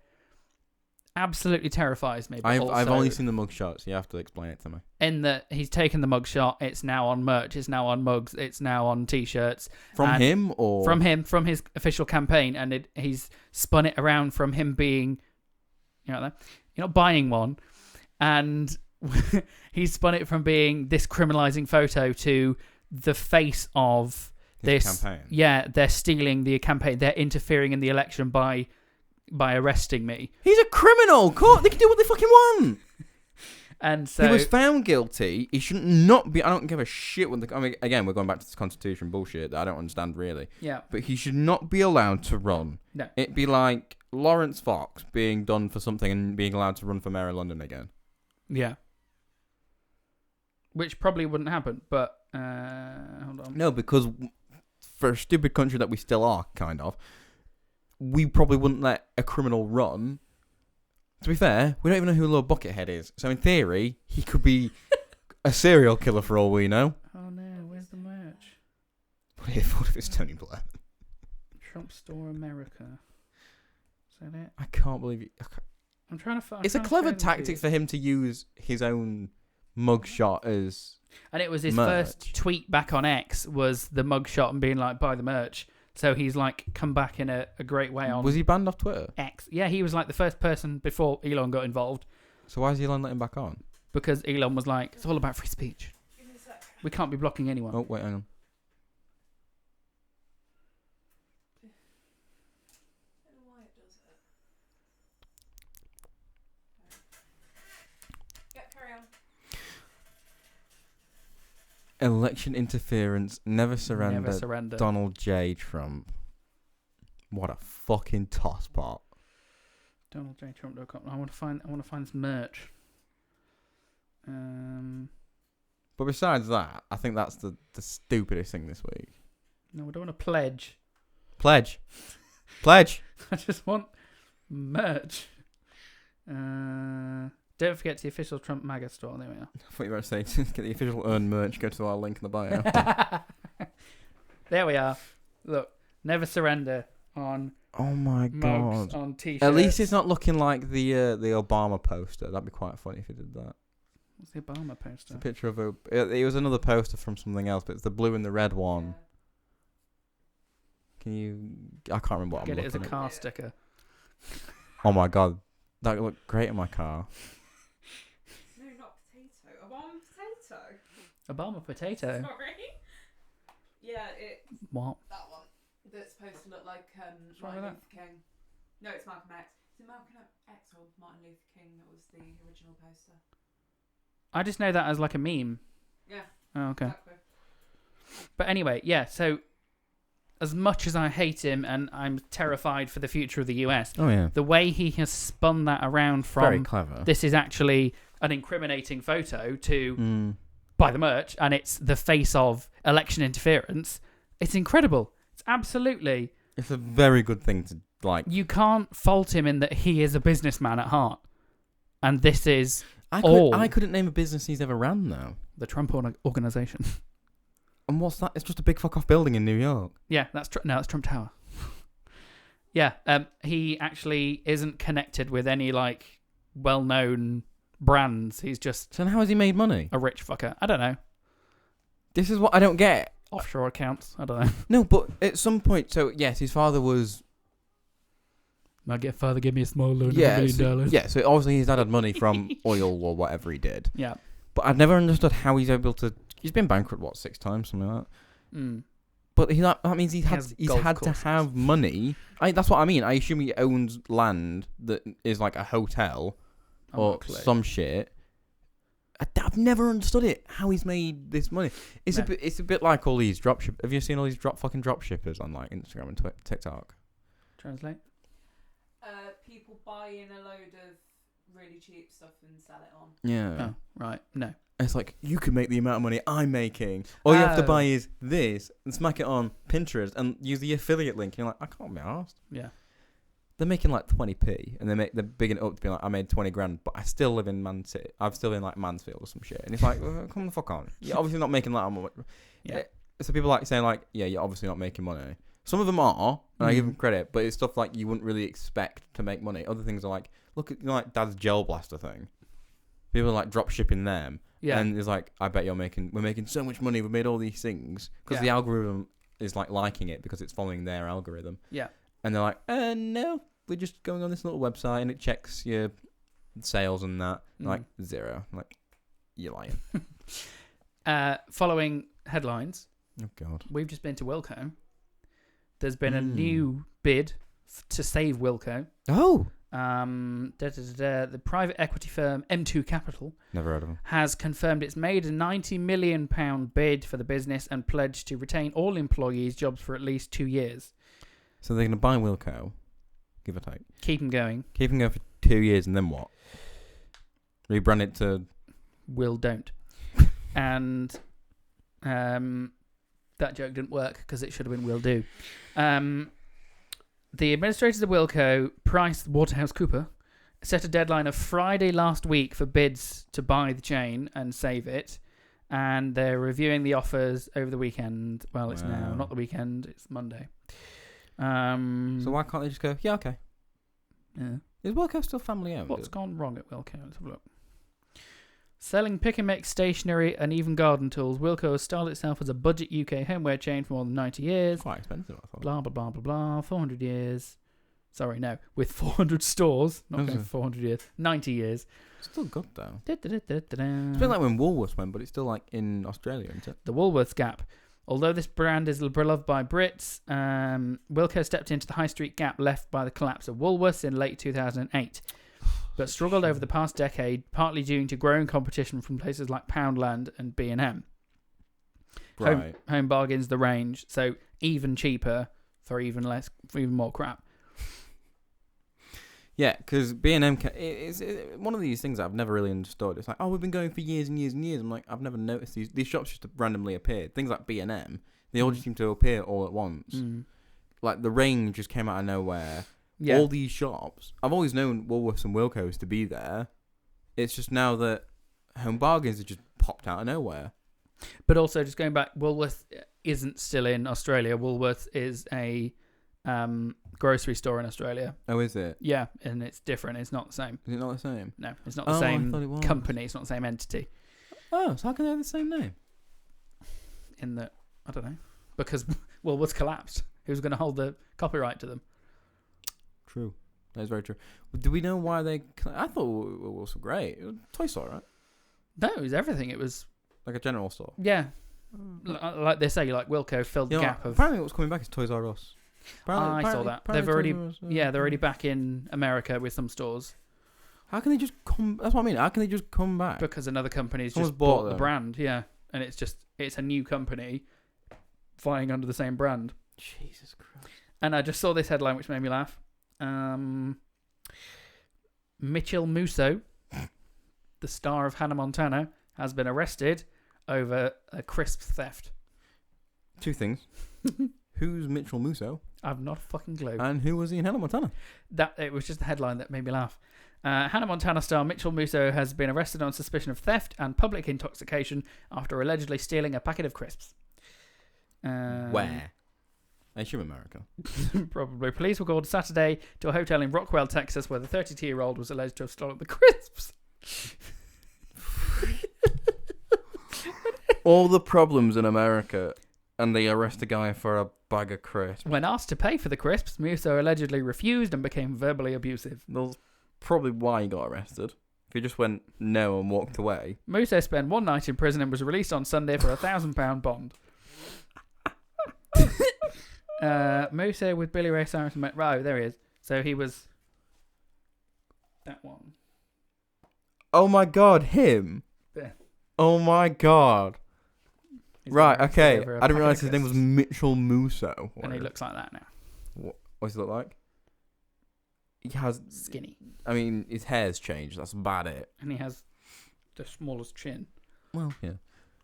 B: absolutely terrifies me. But
A: I've
B: also,
A: only seen the mugshots. You have to explain it to me.
B: in that he's taken the mugshot. It's now on merch. It's now on mugs. It's now on T-shirts.
A: From
B: And
A: him or
B: from his official campaign, and he's spun it around from him being, you're not buying one, and he's spun it from being this criminalizing photo to the face of
A: his
B: this
A: campaign?
B: Yeah, they're stealing the campaign. They're interfering in the election by arresting me.
A: He's a criminal. Court. They can do what they fucking want.
B: And so
A: He was found guilty. He shouldn't not be. I don't give a shit what the. I mean, again, we're going back to this Constitution bullshit that I don't understand really.
B: yeah,
A: But he should not be allowed to run.
B: No.
A: It'd be like Lawrence Fox being done for something and being allowed to run for mayor of London again.
B: yeah, which probably wouldn't happen. But hold on.
A: No, because for a stupid country that we still are, kind of, we probably wouldn't let a criminal run. To be fair, we don't even know who Lord Buckethead is. So in theory, he could be a serial killer for all we know.
B: Oh no, where's the merch?
A: What if it's Tony Blair?
B: Trump Store America. Is that it?
A: I can't believe it.
B: I'm trying to find.
A: It's a clever tactic for him to use his own mugshot as...
B: And it was his
A: merch.
B: first tweet back on X was the mugshot and being like, buy the merch. So he's like come back in a great way on
A: Was he banned off Twitter?
B: X. Yeah, he was like the first person before Elon got involved,
A: So why is Elon letting him back on?
B: because Elon was like, it's all about free speech.
C: Give me a sec.
B: We can't be blocking anyone.
A: Oh, wait, hang on.
C: I don't know why it does it. Yeah, carry on.
A: Election interference, never surrender.
B: Never surrender.
A: Donald J. Trump. What a fucking tosspot.
B: DonaldJTrump.com. I want to find this merch.
A: But besides that, I think that's the stupidest thing this week.
B: No, I don't want to pledge.
A: Pledge. Pledge.
B: I just want merch. Don't forget the official Trump MAGA store. There we are.
A: I thought you were about to say, get the official earn merch, go to our link in the bio.
B: There we are. Look, never surrender on
A: Oh my
B: mugs,
A: god.
B: on T-shirts.
A: At least it's not looking like the Obama poster. That'd be quite funny if he did that.
B: What's the Obama
A: It's
B: poster?
A: a picture of a... It was another poster from something else, but it's the blue and the red one. Can you... I can't remember what
B: Get
A: I'm
B: it as a
A: looking
B: car sticker.
A: at. Oh my god. That would look great in my car.
C: No, not potato. A warm potato.
B: Obama potato.
C: Sorry. Yeah, it.
B: What?
C: That one. That's supposed to look like
B: What's wrong
C: Martin
B: with
C: Luther King. No, it's Malcolm X. Is it Malcolm X or Martin Luther King that was the original poster?
B: I just know that as like a meme.
C: Yeah.
B: Oh, okay.
C: Exactly.
B: But anyway, yeah, so as much as I hate him and I'm terrified for the future of the US,
A: Oh yeah.
B: the way he has spun that around
A: Very
B: from
A: clever.
B: this is actually an incriminating photo to
A: Mm.
B: buy the merch and it's the face of election interference, it's incredible. It's absolutely...
A: It's a very good thing to like.
B: You can't fault him in that he is a businessman at heart. And this is
A: I
B: all
A: couldn't name a business he's ever ran though.
B: the Trump organization.
A: And what's that? It's just a big fuck off building in New York.
B: Yeah, that's Trump Tower. Yeah, he actually isn't connected with any like well-known brands. He's just
A: So how has he made money?
B: a rich fucker. I don't know.
A: This is what I don't get.
B: Offshore accounts. I don't know.
A: No, but at some point, so yes, his father was
B: My father gave me a small loan of $1
A: Yeah,
B: million.
A: so obviously his dad had money from oil or whatever he did.
B: Yeah.
A: But I've never understood how he's able to. He's been bankrupt 6 times, something like that.
B: Mm.
A: But that means he's had
B: golf
A: to
B: courses.
A: have money. That's what I mean. I assume he owns land that is like a hotel or some shit. I've never understood it. How he's made this money. It's a bit like all these dropship. Have you seen all these fucking dropshippers on like Instagram and TikTok?
B: Translate.
C: People buy in a load of really cheap stuff and sell it on.
A: Yeah.
B: Oh, right. No.
A: It's like, you can make the amount of money I'm making. All you have to buy is this and smack it on Pinterest and use the affiliate link. And you're like, I can't be arsed.
B: Yeah.
A: They're making like 20p and they're bigging it up to be like, I made 20 grand, but I still live in Man City. I'm still in like Mansfield or some shit. And it's like, well, come the fuck on. You're obviously not making that much.
B: Yeah.
A: So people like saying like, yeah, you're obviously not making money. Some of them are, and I give them credit, but it's stuff like you wouldn't really expect to make money. Other things are like, look at like Dad's gel blaster thing. People are like drop shipping them.
B: Yeah.
A: And it's like, I bet we're making so much money. We made all these things because the algorithm is like liking it because it's following their algorithm.
B: Yeah.
A: And they're like, no, we're just going on this little website and it checks your sales and that. Like 0. I'm like, you're lying.
B: Following headlines.
A: Oh God.
B: We've just been to Wilco. There's been a new bid to save Wilco.
A: Oh.
B: The private equity firm M2 Capital
A: Never heard of them.
B: has confirmed it's made a £90 million bid for the business and pledged to retain all employees' jobs for at least 2 years.
A: So they're going to buy Wilco, give or take.
B: Keep them going.
A: Keep them going for 2 years and then what? Rebrand it to...
B: Will don't. And that joke didn't work because it should have been will do. The administrators of Wilco, Price Waterhouse Cooper, set a deadline of Friday last week for bids to buy the chain and save it. And they're reviewing the offers over the weekend. Well, it's now not the weekend, it's Monday.
A: So why can't they just go, yeah, okay.
B: Yeah.
A: Is Wilco still family owned?
B: What's gone wrong at Wilco? Let's have a look. Selling pick and mix stationery and even garden tools, Wilco has styled itself as a budget UK homeware chain for more than 90 years.
A: Quite expensive, I thought.
B: Blah, blah, blah, blah, blah. 400 years. Sorry, no. With 400 stores. Not going 400 years. 90 years.
A: Still good, though.
B: It's
A: It's a bit like when Woolworths went, but it's still like in Australia, isn't it?
B: The Woolworths Gap. Although this brand is beloved by Brits, Wilco stepped into the high street gap left by the collapse of Woolworths in late 2008. But struggled over the past decade, partly due to growing competition from places like Poundland and B&M.
A: Right.
B: Home Bargain's the range, so even cheaper for even more crap.
A: Yeah, because B&M is one of these things that I've never really understood. It's like, oh, we've been going for years and years and years. I'm like, I've never noticed these shops just randomly appeared. Things like B&M, they all just seem to appear all at once. Like the range just came out of nowhere. Yeah. All these shops, I've always known Woolworths and Wilco's to be there. It's just now that Home Bargains have just popped out of nowhere.
B: But also, just going back, Woolworths isn't still in Australia. Woolworths is a grocery store in Australia.
A: Oh, is it?
B: Yeah, and it's different. It's not the same.
A: Is it not the same?
B: No, it's not the same company. It's not the same entity.
A: Oh, so how can they have the same name?
B: In that, I don't know. Because Woolworths collapsed. Who's going to hold the copyright to them?
A: True. That is very true. Do we know why they... I thought it was great. It was a toy store, right?
B: No, it was everything. It was...
A: Like a general store?
B: Yeah. Like they say, like Wilco filled the gap of...
A: Apparently what's coming back is Toys R Us.
B: I saw that. They've already... they're already back in America with some stores.
A: How can they just come... That's what I mean. How can they just come back?
B: Because another company's just bought the brand, yeah. And it's a new company flying under the same brand.
A: Jesus Christ.
B: And I just saw this headline which made me laugh. Mitchell Musso, the star of Hannah Montana, has been arrested over a crisp theft.
A: 2 things. Who's Mitchell Musso?
B: I've not a fucking clue.
A: And who was he in Hannah Montana?
B: It was just the headline that made me laugh. Hannah Montana star Mitchell Musso has been arrested on suspicion of theft and public intoxication after allegedly stealing a packet of crisps.
A: Where? I assume America.
B: Probably. Police were called Saturday to a hotel in Rockwell, Texas, where the 32-year-old was alleged to have stolen the crisps.
A: All the problems in America, and they arrest a guy for a bag of crisps.
B: When asked to pay for the crisps, Musso allegedly refused and became verbally abusive.
A: That's probably why he got arrested. If he just went no and walked away.
B: Musso spent one night in prison and was released on Sunday for a £1,000 bond. Musso with Billy Ray Cyrus and right, there he is. So he was that one.
A: Oh my god, him!
B: Yeah.
A: Oh my god.
B: He's
A: Right,
B: over
A: okay.
B: a
A: I didn't realise his
B: packet
A: name
B: of
A: was Mitchell Musso.
B: and he looks like that now.
A: What does he look like? He has...
B: Skinny.
A: I mean, his hair's changed. That's about it.
B: And he has the smallest chin.
A: Well, yeah.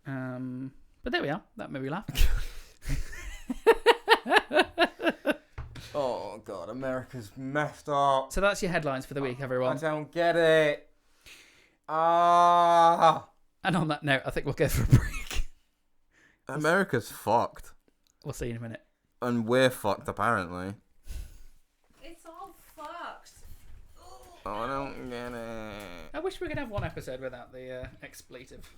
B: But there we are. That made me laugh.
A: Oh, God. America's messed up.
B: So that's your headlines for the week, everyone.
A: I don't get it. Ah.
B: And on that note, I think we'll go for a break.
A: America's fucked.
B: We'll see you in a minute.
A: And we're fucked, apparently.
C: It's all fucked.
A: Oh, I don't get it.
B: I wish we could have one episode without the expletive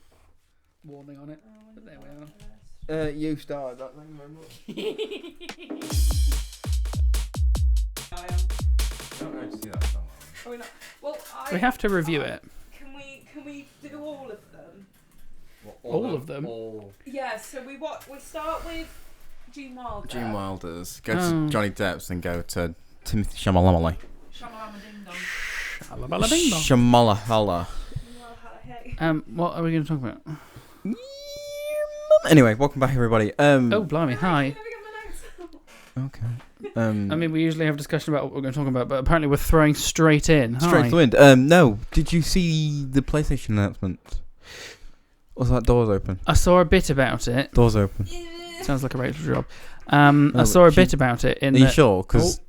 B: warning on it. But there we are.
A: You started that. Thank you very much.
C: I am.
A: I don't actually see that song.
C: Are we not? Well,
B: We have to review it.
C: Can we do all of them?
B: All of them?
C: Yeah. So we start with Gene Wilder.
A: Gene Wilder's. Go
B: Oh.
A: to Johnny Depp's and go to Timothy Chalamet.
C: Shamalama Ding Dong.
B: Alabala ding dong.
A: Shamalala.
B: What are we going to talk about?
A: Anyway, welcome back, everybody.
B: Oh, blimey, hi.
A: Okay.
B: I mean, we usually have a discussion about what we're going to talk about, but apparently we're throwing straight in. Hi.
A: Straight to the wind. No. Did you see the PlayStation announcement? Was that doors open?
B: I saw a bit about it.
A: Doors open.
B: Sounds like a Rachel job.
A: No,
B: I saw a
A: she-
B: bit about it.
A: Are you sure? Because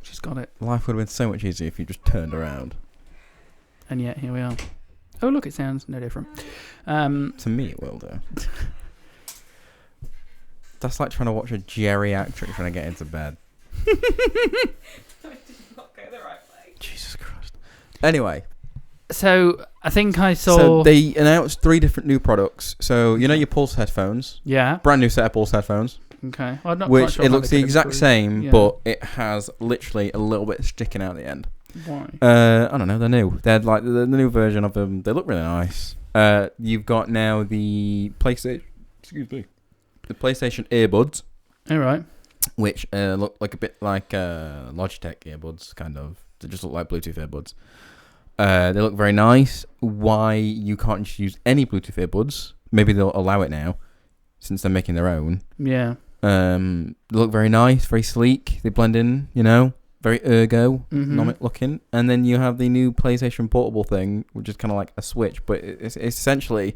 B: She's got it.
A: life would have been so much easier if you just turned around.
B: And yet, here we are. Oh, look, it sounds no different.
A: To me, it will do. That's like trying to watch a geriatric trying to get into bed.
C: I did not go the right way.
A: Jesus Christ. Anyway,
B: So, I think I saw...
A: so they announced 3 different new products. So, you know your Pulse headphones?
B: Yeah,
A: Brand new set of Pulse headphones.
B: okay. Well, I'm not quite
A: Which
B: sure
A: it
B: how
A: looks
B: they
A: the
B: could
A: exact
B: improve.
A: same,
B: Yeah.
A: but it has literally a little bit sticking out the end.
B: Why?
A: I don't know. They're new. They're like the new version of them. They look really nice. You've got now the PlayStation. Excuse me. The PlayStation earbuds,
B: All right.
A: which look like a bit like Logitech earbuds, kind of. They just look like Bluetooth earbuds. They look very nice. Why you can't just use any Bluetooth earbuds? Maybe they'll allow it now, since they're making their own.
B: Yeah.
A: They look very nice, very sleek. They blend in, very ergonomic looking. And then you have the new PlayStation Portable thing, which is kind of like a Switch, but it's essentially,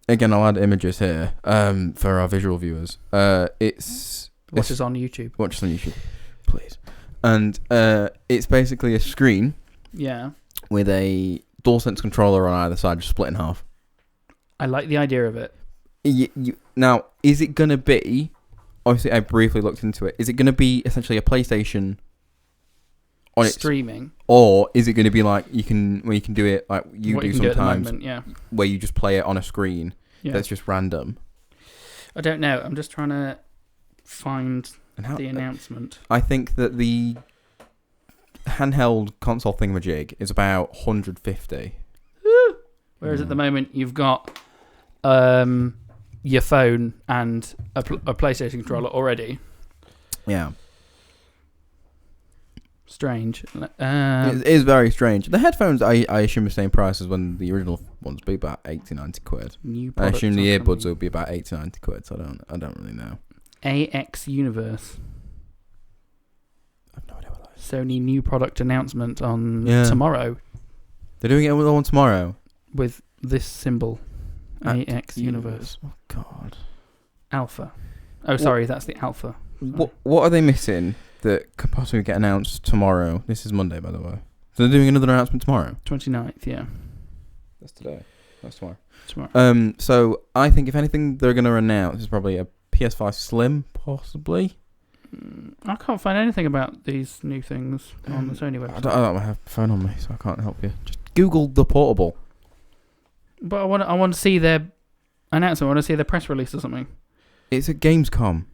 A: again, I'll add images here for our visual viewers.
B: Watch us on YouTube.
A: Watch us on YouTube, please. And it's basically a screen
B: Yeah.
A: with a DualSense controller on either side, just split in half.
B: I like the idea of it.
A: Now, is it going to be... Obviously, I briefly looked into it. Is it going to be essentially a PlayStation on its...
B: Streaming.
A: Or is it going to be like you can do it like you
B: What
A: do
B: you can do at the
A: sometimes,
B: moment, yeah.
A: where you just play it on a screen
B: Yeah.
A: that's just random?
B: I don't know. I'm just trying to find
A: And how,
B: the announcement.
A: I think that the handheld console thingamajig is about 150.
B: Whereas at the moment you've got your phone and a PlayStation controller already.
A: Yeah.
B: Strange.
A: It is very strange. The headphones, I assume, the same price as when the original ones be about 80, 90 quid.
B: New
A: I assume the
B: products are
A: earbuds will be about 80, 90 quid, so I don't really know.
B: AX Universe.
A: I've no idea what that is.
B: Sony new product announcement on
A: Yeah.
B: tomorrow
A: They're doing it with one tomorrow.
B: with this symbol. AX Universe.
A: Oh, God.
B: Alpha. Oh, sorry, that's the Alpha. Sorry.
A: What are they missing that could possibly get announced tomorrow? This is Monday, by the way. So they're doing another announcement tomorrow?
B: 29th, yeah.
A: That's today. That's tomorrow.
B: Tomorrow.
A: So I think if anything they're going to announce is probably a PS5 Slim, possibly.
B: I can't find anything about these new things on the Sony website.
A: I don't have a phone on me, so I can't help you. Just Google the portable.
B: But I want to see their announcement. I want to see their press release or something.
A: It's at Gamescom.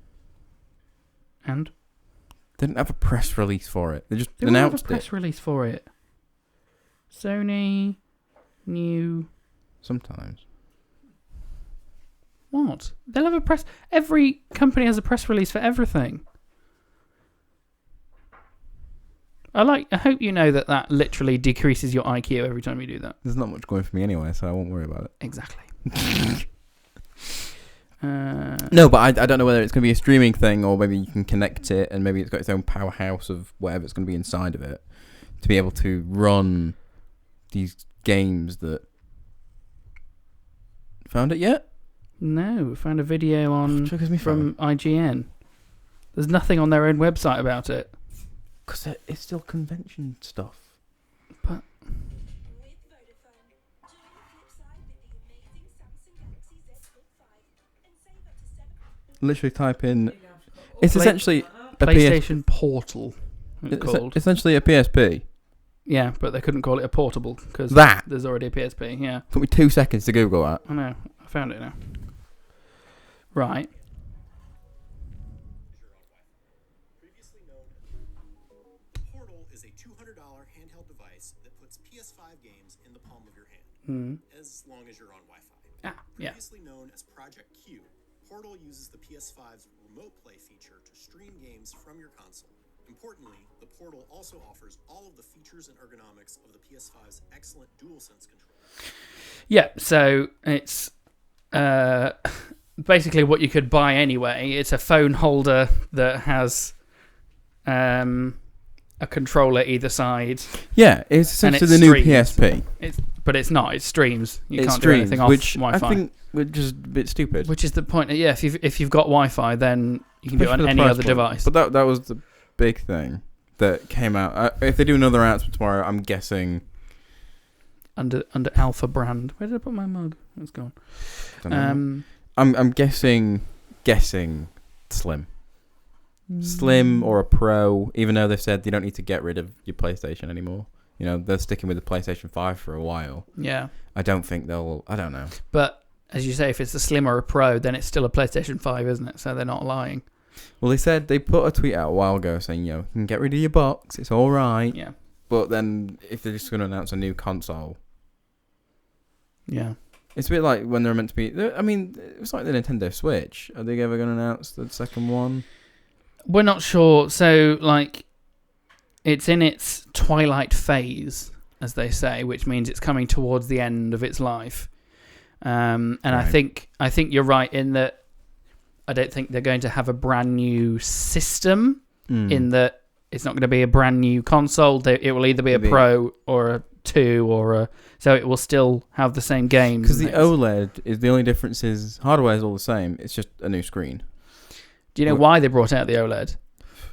B: And
A: They didn't have a press release for it. They just
B: they will have a
A: announced
B: press
A: it.
B: release for it. Sony new.
A: Sometimes.
B: What? They'll have a press. Every company has a press release for everything. I hope you know that literally decreases your IQ every time you do that.
A: There's not much going for me anyway, so I won't worry about it.
B: Exactly.
A: No, but I don't know whether it's going to be a streaming thing or maybe you can connect it and maybe it's got its own powerhouse of whatever it's going to be inside of it to be able to run these games that... Found it yet?
B: No, we found a video on
A: Triggers me
B: from IGN. There's nothing on their own website about it.
A: Because it's still convention stuff.
B: But
E: With Vodafone, join the flip side with the amazing Samsung Galaxy Z Flip 5 and save up to 7.
A: Literally type in...
C: You're gonna have to call-
A: It's
B: Play-
A: essentially a PS...
B: PlayStation Portal, it's called.
A: essentially a PSP.
B: Yeah, but they couldn't call it a portable because
A: That
B: there's already a PSP. Yeah,
A: took me 2 seconds to Google that.
B: I know. I found it now. Right.
F: Previously known Portal is a $200 handheld device that puts PS5 games in the palm of your hand, as long as you're on Wi-Fi.
B: Yeah.
F: Previously known as Project Q, Portal uses the PS5's remote play feature to stream games from your console. Importantly, the Portal also offers all of the features and ergonomics of the PS5's excellent DualSense controller.
B: Yeah. So it's basically what you could buy anyway. It's a phone holder that has a controller either side.
A: Yeah, it's
B: And
A: essentially
B: it
A: the new
B: streams.
A: PSP.
B: But it's not. It streams. You
A: It
B: can't
A: streams,
B: do anything off
A: which
B: Wi-Fi.
A: I think we're just a bit stupid.
B: Which is the point. Yeah, if you've got Wi-Fi, then you can do it on
A: Especially for the
B: any
A: price
B: other
A: point.
B: device.
A: But that was the big thing that came out. If they do another announcement tomorrow, I'm guessing...
B: Under Alpha brand. Where did I put my mug? It's gone.
A: I don't know. I'm guessing Slim. Slim or a Pro, even though they've said they don't need to get rid of your PlayStation anymore. You know, they're sticking with the PlayStation 5 for a while.
B: Yeah.
A: I don't think they'll... I don't know.
B: But as you say, if it's a Slim or a Pro, then it's still a PlayStation 5, isn't it? So they're not lying.
A: Well, they put a tweet out a while ago saying, you can get rid of your box, it's all right.
B: Yeah.
A: But then if they're just going to announce a new console...
B: Yeah.
A: It's a bit like when they're meant to be... I mean, it's like the Nintendo Switch. Are they ever going to announce the second one?
B: We're not sure. So, it's in its twilight phase, as they say, which means it's coming towards the end of its life. And
A: Right.
B: I think you're right in that I don't think they're going to have a brand new system in that it's not going to be a brand new console. It will either be a
A: Maybe.
B: Pro or a 2 or a... So it will still have the same games.
A: Because the
B: and things.
A: OLED is the only difference is hardware is all the same. It's just a new screen.
B: Do you know why they brought out the OLED?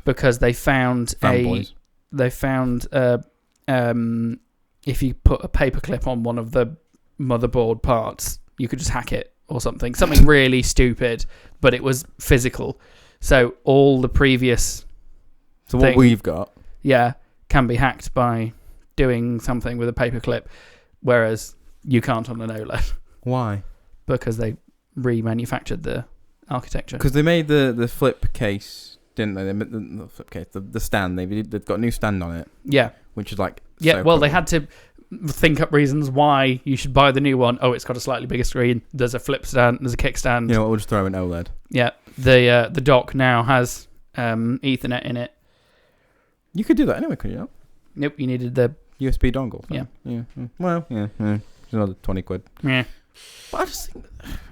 B: Because they found
A: Fanboys.
B: if you put a paperclip on one of the motherboard parts, you could just hack it or something. Something really stupid, but it was physical. So all the previous
A: So what
B: thing-
A: we've got...
B: can be hacked by doing something with a paperclip, whereas you can't on an OLED
A: Why?
B: because they remanufactured the architecture.
A: Because they made the flip case, didn't they? They made the flip case, the stand. They've got a new stand on it,
B: Yeah.
A: which is like...
B: Yeah,
A: so
B: well, they
A: cool.
B: had to think up reasons why you should buy the new one. Oh, it's got a slightly bigger screen. There's a flip stand. There's a kickstand.
A: You know what, we'll just throw in OLED.
B: Yeah, the dock now has Ethernet in it.
A: You could do that anyway, couldn't you?
B: Nope, you needed the...
A: USB dongle.
B: Yeah.
A: Yeah. Well, yeah. It's another 20 quid.
B: Yeah.
A: But I just think...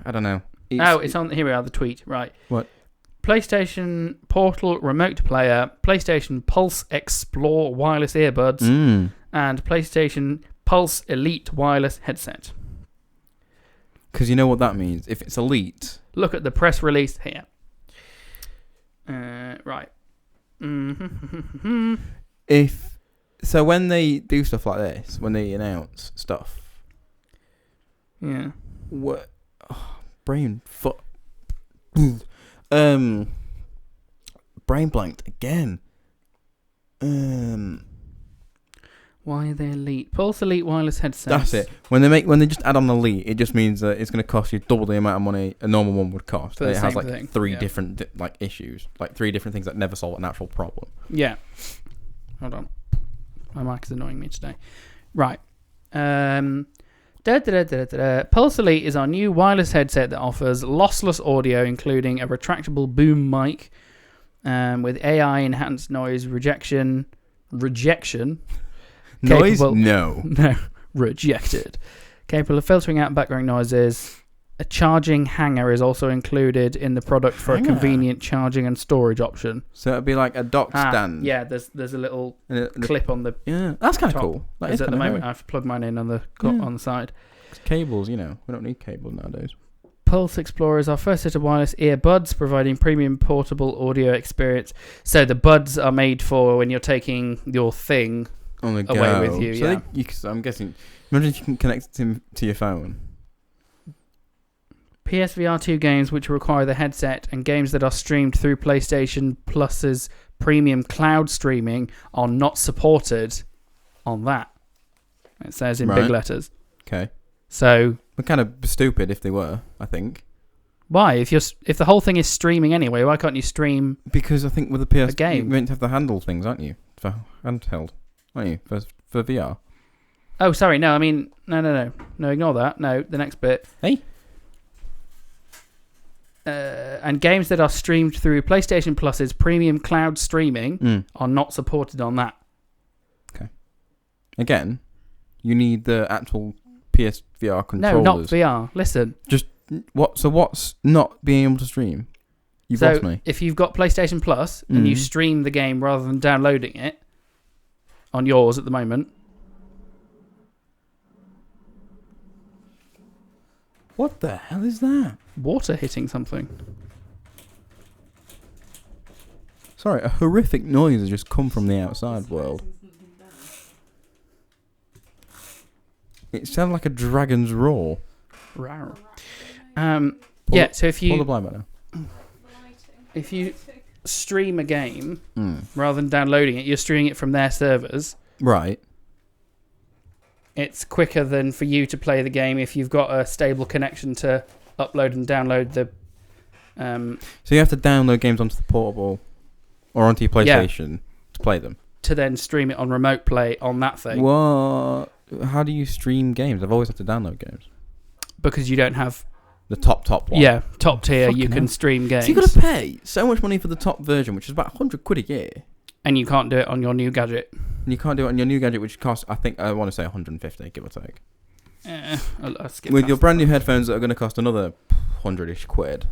A: I don't know.
B: It's on... Here we are, the tweet. Right.
A: What?
B: PlayStation Portal Remote Player, PlayStation Pulse Explore Wireless Earbuds, and PlayStation Pulse Elite Wireless Headset.
A: Because you know what that means. If it's Elite...
B: Look at the press release here. Right. Mm-hmm.
A: So when they do stuff like this, when they announce stuff...
B: Yeah.
A: What? Brain... brain blanked again.
B: What Why are they Elite? Pulse Elite wireless headsets.
A: That's it. When they just add on Elite, it just means that it's going to cost you double the amount of money a normal one would cost.
B: For the
A: It has
B: same
A: like
B: thing,
A: three
B: yeah.
A: different issues, like 3 different things that never solve an actual problem.
B: Yeah. Hold on. My mic is annoying me today. Right. Pulse Elite is our new wireless headset that offers lossless audio, including a retractable boom mic with AI enhanced noise rejection.
A: Noise?
B: Capable-
A: No.
B: No, rejected. Capable of filtering out background noises. A charging hanger is also included in the product for
A: Hanger?
B: a convenient charging and storage option.
A: So it'd be like a dock stand.
B: Yeah, there's a little
A: And the
B: clip on the
A: Yeah, that's kind of
B: top.
A: cool. That
B: Because
A: is
B: at the
A: kinda
B: moment I
A: cool.
B: have to plug mine in on the
A: Yeah.
B: on the side.
A: Cables, we don't need cables nowadays.
B: Pulse Explorer is our first set of wireless earbuds, providing premium portable audio experience. So the buds are made for when you're taking your thing.
A: On the
B: Away
A: go.
B: with you,
A: So
B: yeah.
A: I'm guessing. Imagine if you can connect it to your phone.
B: PSVR 2 games which require the headset and games that are streamed through PlayStation Plus's premium cloud streaming are not supported on that. It says in big
A: Right.
B: letters.
A: Okay.
B: So
A: We're kind of stupid if they were, I think.
B: why, if the whole thing is streaming anyway, why can't you stream?
A: Because I think with the PS,
B: game.
A: you're meant to have the handle things, aren't you? For handheld, aren't you? For VR.
B: Oh, sorry, no, I mean no, ignore that. No, the next bit.
A: Hey.
B: And games that are streamed through PlayStation Plus's premium cloud streaming are not supported on that.
A: Again, you need the actual PSVR controllers.
B: No, not VR. Listen.
A: What? So what's not being able to stream? You've lost me.
B: If you've got PlayStation Plus and you stream the game rather than downloading it on yours at the moment.
A: What the hell is that?
B: Water hitting something.
A: Sorry, a horrific noise has just come from the outside world. It sounded like a dragon's roar.
B: Rawr. Yeah, so
A: Pull the blind back now.
B: if you stream a game rather than downloading it, you're streaming it from their servers.
A: Right.
B: It's quicker than for you to play the game if you've got a stable connection to upload and download the.
A: So you have to download games onto the portable or onto your PlayStation to play them.
B: To then stream it on remote play on that thing.
A: What? How do you stream games? I've always had to download games.
B: Because you don't have.
A: The top one.
B: Yeah, top tier, you
A: Fucking
B: can
A: hell.
B: stream games.
A: So you've got to pay so much money for the top version, which is about £100 a year.
B: And you can't do it on your new gadget.
A: And you can't do it on your new gadget, which costs, I want to say 150, give or take.
B: I'll skip
A: With
B: past
A: your brand new headphones that are going to cost another 100-ish quid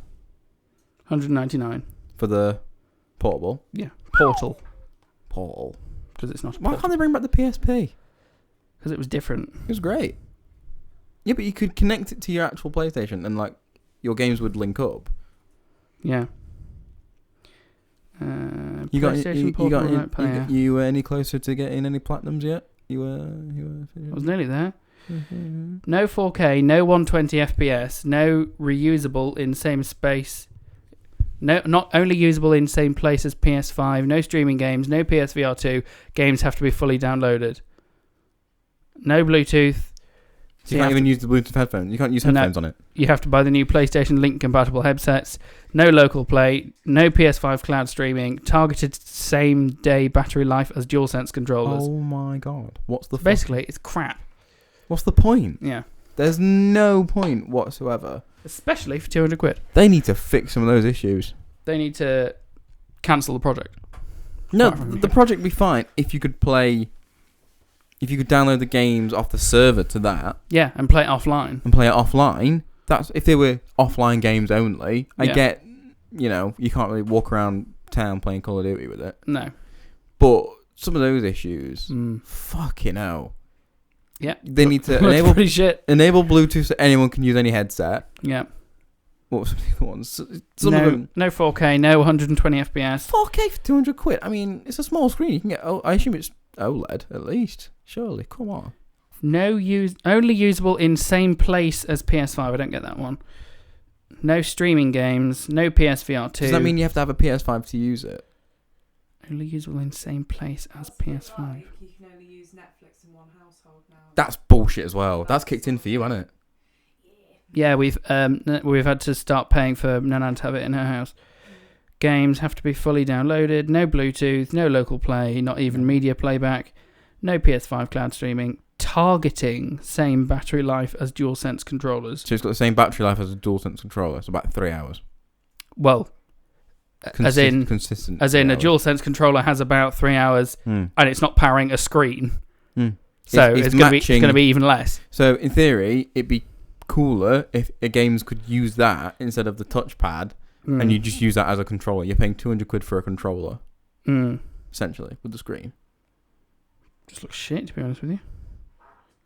B: 199.
A: for the portable.
B: Yeah, Portal.
A: Portal.
B: Because it's not a
A: Why
B: portal.
A: can't they bring back the PSP?
B: Because it was different.
A: It was great. Yeah, but you could connect it to your actual PlayStation and like your games would link up.
B: Yeah.
A: You got
B: PlayStation Portal Remote Player.
A: you were any closer to getting any platinums yet? You were.
B: I was nearly there. No 4K, no 120 FPS, no reusable in same space. No, not only usable in same place as PS5. No streaming games. No PSVR 2. Games have to be fully downloaded. No Bluetooth.
A: So you can't even use the Bluetooth headphones. You can't use headphones on it.
B: You have to buy the new PlayStation Link compatible headsets. No local play. No PS5 cloud streaming. Targeted same day battery life as DualSense controllers.
A: Oh my god! What's the
B: Basically, it's crap.
A: What's the point?
B: Yeah.
A: There's no point whatsoever.
B: Especially for 200 quid.
A: They need to fix some of those issues.
B: They need to cancel the project.
A: No,
B: Apart from
A: the project would be fine if you could play. If you could download the games off the server to that
B: Yeah, and play it offline.
A: and play it offline. That's if they were offline games only. I
B: Yeah.
A: get, you can't really walk around town playing Call of Duty with it.
B: No.
A: But some of those issues,
B: Mm.
A: fucking hell.
B: Yeah.
A: They need to
B: Looks pretty shit.
A: enable Bluetooth so anyone can use any headset.
B: Yeah.
A: What were some of the other ones? Some of them.
B: No 4K, no 120 FPS.
A: 4K for 200 quid. I mean, it's a small screen. You can get. I assume it's OLED at least. Surely, come on.
B: Only usable in same place as PS5. I don't get that one. No streaming games. No PSVR 2.
A: Does that mean you have to have a PS5 to use it?
B: Only usable in same place as PS5.
C: Like, you can only use Netflix in one household now.
A: That's bullshit as well. That's kicked in for you, hasn't it?
B: Yeah, we've had to start paying for Nanan to have it in her house. Games have to be fully downloaded. No Bluetooth. No local play. Not even media playback. No PS5 cloud streaming. Targeting same battery life as DualSense controllers.
A: So it's got the same battery life as a DualSense controller. It's about 3 hours.
B: Well,
A: Consistent.
B: as in a DualSense controller has about 3 hours, and it's not powering a screen. So it's going to be even less.
A: So in theory, it'd be cooler if games could use that instead of the touchpad, and you just use that as a controller. You're paying 200 quid for a controller, essentially, with the screen.
B: Just looks shit, to be honest with you.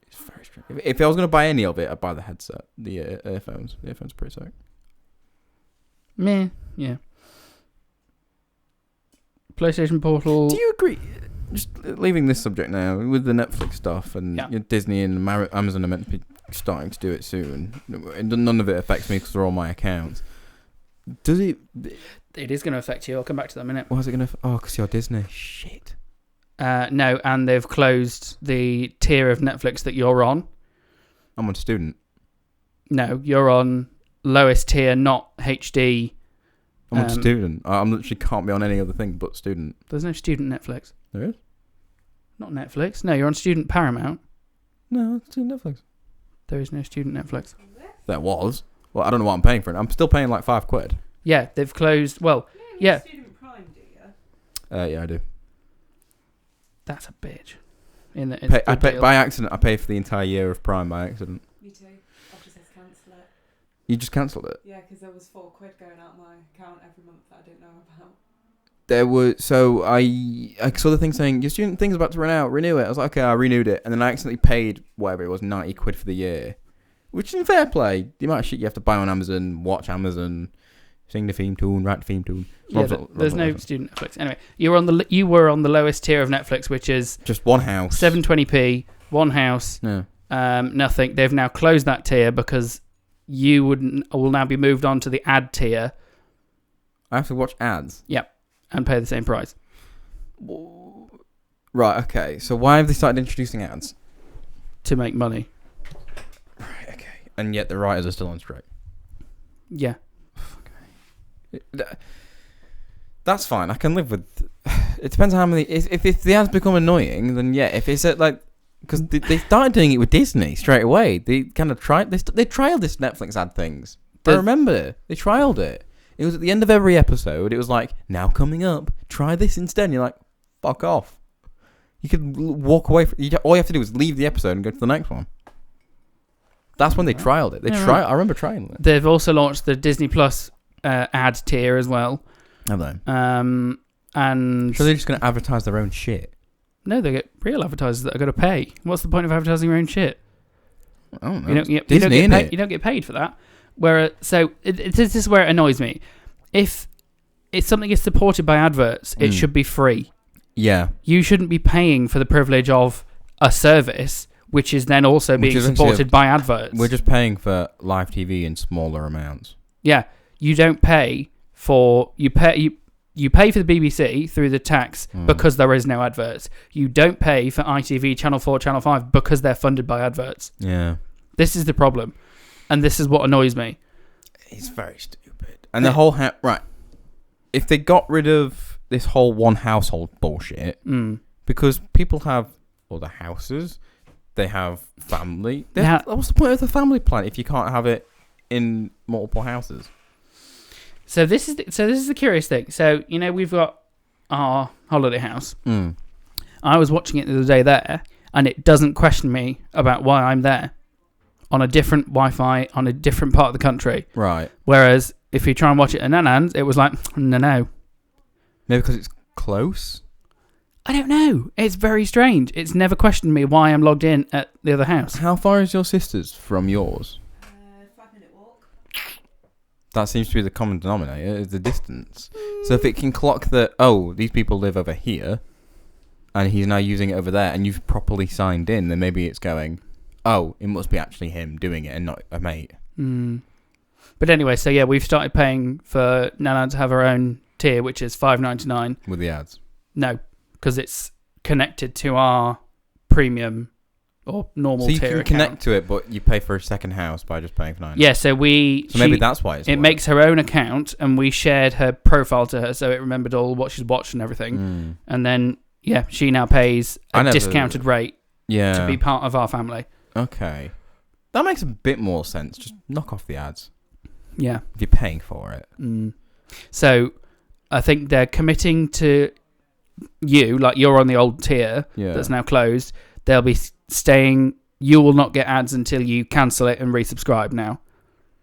A: It's very strange. If I was going to buy any of it, I'd buy the headset, the earphones. The earphones are pretty sick.
B: Meh, yeah. PlayStation Portal.
A: Do you agree? Just leaving this subject now, with the Netflix stuff and Disney and Amazon are meant to be starting to do it soon. None of it affects me because they're all my accounts. Does it?
B: It is going to affect you. I'll come back to that in a minute.
A: Why is it going to? Oh, because you're Disney. Shit.
B: No, and they've closed the tier of Netflix that you're on.
A: I'm on student.
B: No, you're on lowest tier, not HD.
A: I'm on student. I literally can't be on any other thing but student.
B: There's no student Netflix.
A: There is?
B: Not Netflix. No, you're on student Paramount.
A: No, it's student Netflix.
B: There is no student Netflix.
A: There was. Well, I don't know what I'm paying for it. I'm still paying like £5.
B: Yeah, they've closed. Well, yeah.
C: Student Prime, do you?
A: Yeah, I do.
B: That's a bitch.
A: I pay by accident. I pay for the entire year of Prime by accident.
C: Me too. I've just had to cancel it.
A: You just cancelled it?
C: Yeah, because there was £4 going out my account every month that I didn't know about.
A: There was I saw the thing saying your student thing's about to run out. Renew it. I was like, okay, I renewed it, and then I accidentally paid whatever it was, 90 quid for the year, which is fair play. The amount of shit you have to buy on Amazon, watch Amazon, sing the theme tune, write the theme tune.
B: Yeah, there's no student Netflix. Anyway, you were on the lowest tier of Netflix, which is
A: just one house,
B: 720p, one house.
A: Yeah.
B: Nothing. They've now closed that tier because you will now be moved on to the ad tier.
A: I have to watch ads.
B: Yep. And pay the same price.
A: Right, okay. So why have they started introducing ads?
B: To make money.
A: Right, okay. And yet the writers are still on strike.
B: Yeah.
A: That's fine. I can live with... It depends on how many... If the ads become annoying, then yeah. If it's at like... Because they started doing it with Disney straight away. They kind of tried... They trialed this Netflix ad things. I remember. They trialed it. It was at the end of every episode. It was like, now coming up, try this instead. And you're like, fuck off. You could walk away. All you have to do is leave the episode and go to the next one. That's when they trialed it. I remember trying it.
B: They've also launched the Disney Plus ad tier as well.
A: Have they?
B: And
A: so they're just going to advertise their own shit?
B: No, they get real advertisers that are going to pay. What's the point of advertising your own shit?
A: I don't know.
B: You don't get paid for that. This is where it annoys me. If something is supported by adverts, it should be free.
A: Yeah.
B: You shouldn't be paying for the privilege of a service which is then also being supported by adverts.
A: We're just paying for live TV in smaller amounts.
B: Yeah. You don't pay for... You pay for the BBC through the tax because there is no adverts. You don't pay for ITV, Channel 4, Channel 5 because they're funded by adverts.
A: Yeah.
B: This is the problem. And this is what annoys me.
A: It's very stupid. And the whole... right. If they got rid of this whole one household bullshit, because people have other houses, they have family. What's the point of the family plan if you can't have it in multiple houses?
B: So this is the curious thing. So, we've got our holiday house. I was watching it the other day there, and it doesn't question me about why I'm there. On a different Wi-Fi, on a different part of the country.
A: Right.
B: Whereas, if you try and watch it in Nanan's, it was like, no.
A: Maybe because it's close?
B: I don't know. It's very strange. It's never questioned me why I'm logged in at the other house.
A: How far is your sister's from yours?
C: 5-minute walk.
A: That seems to be the common denominator, is the distance. So if it can clock that, these people live over here, and he's now using it over there, and you've properly signed in, then maybe it's going... it must be actually him doing it and not a mate.
B: But anyway, so yeah, we've started paying for Nana to have her own tier, which is $5.99.
A: With the ads.
B: No, because it's connected to our premium or normal
A: So you
B: tier
A: can
B: account.
A: connect to it, but you pay for a second house by just paying for 9.
B: Yeah, so maybe
A: that's why
B: it
A: worked.
B: makes her own account, and we shared her profile to her, so it remembered all what she's watched and everything.
A: Mm.
B: And then, yeah, she now pays a discounted rate
A: Yeah.
B: to be part of our family.
A: Okay. That makes a bit more sense. Just knock off the ads
B: Yeah.
A: if you're paying for it.
B: Mm. So I think they're committing to you, like you're on the old tier
A: Yeah.
B: that's now closed. They'll be staying. You will not get ads until you cancel it and resubscribe now.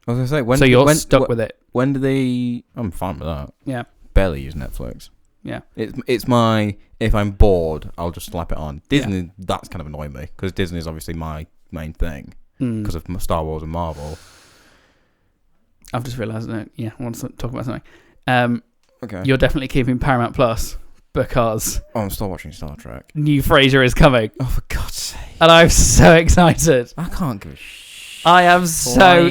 A: I was gonna say
B: So you're stuck with it.
A: When do they? I'm fine with that.
B: Yeah.
A: Barely use Netflix.
B: Yeah.
A: It's my, if I'm bored, I'll just slap it on. Disney, that's kind of annoying me because Disney is obviously my main thing because of Star Wars and Marvel.
B: I've just realised that. Yeah, I want to talk about something.
A: Okay.
B: You're definitely keeping Paramount Plus because
A: Oh, I'm still watching Star Trek.
B: new Frasier is coming,
A: Oh, for God's sake!
B: and I'm so excited.
A: I can't give a shit.
B: I am so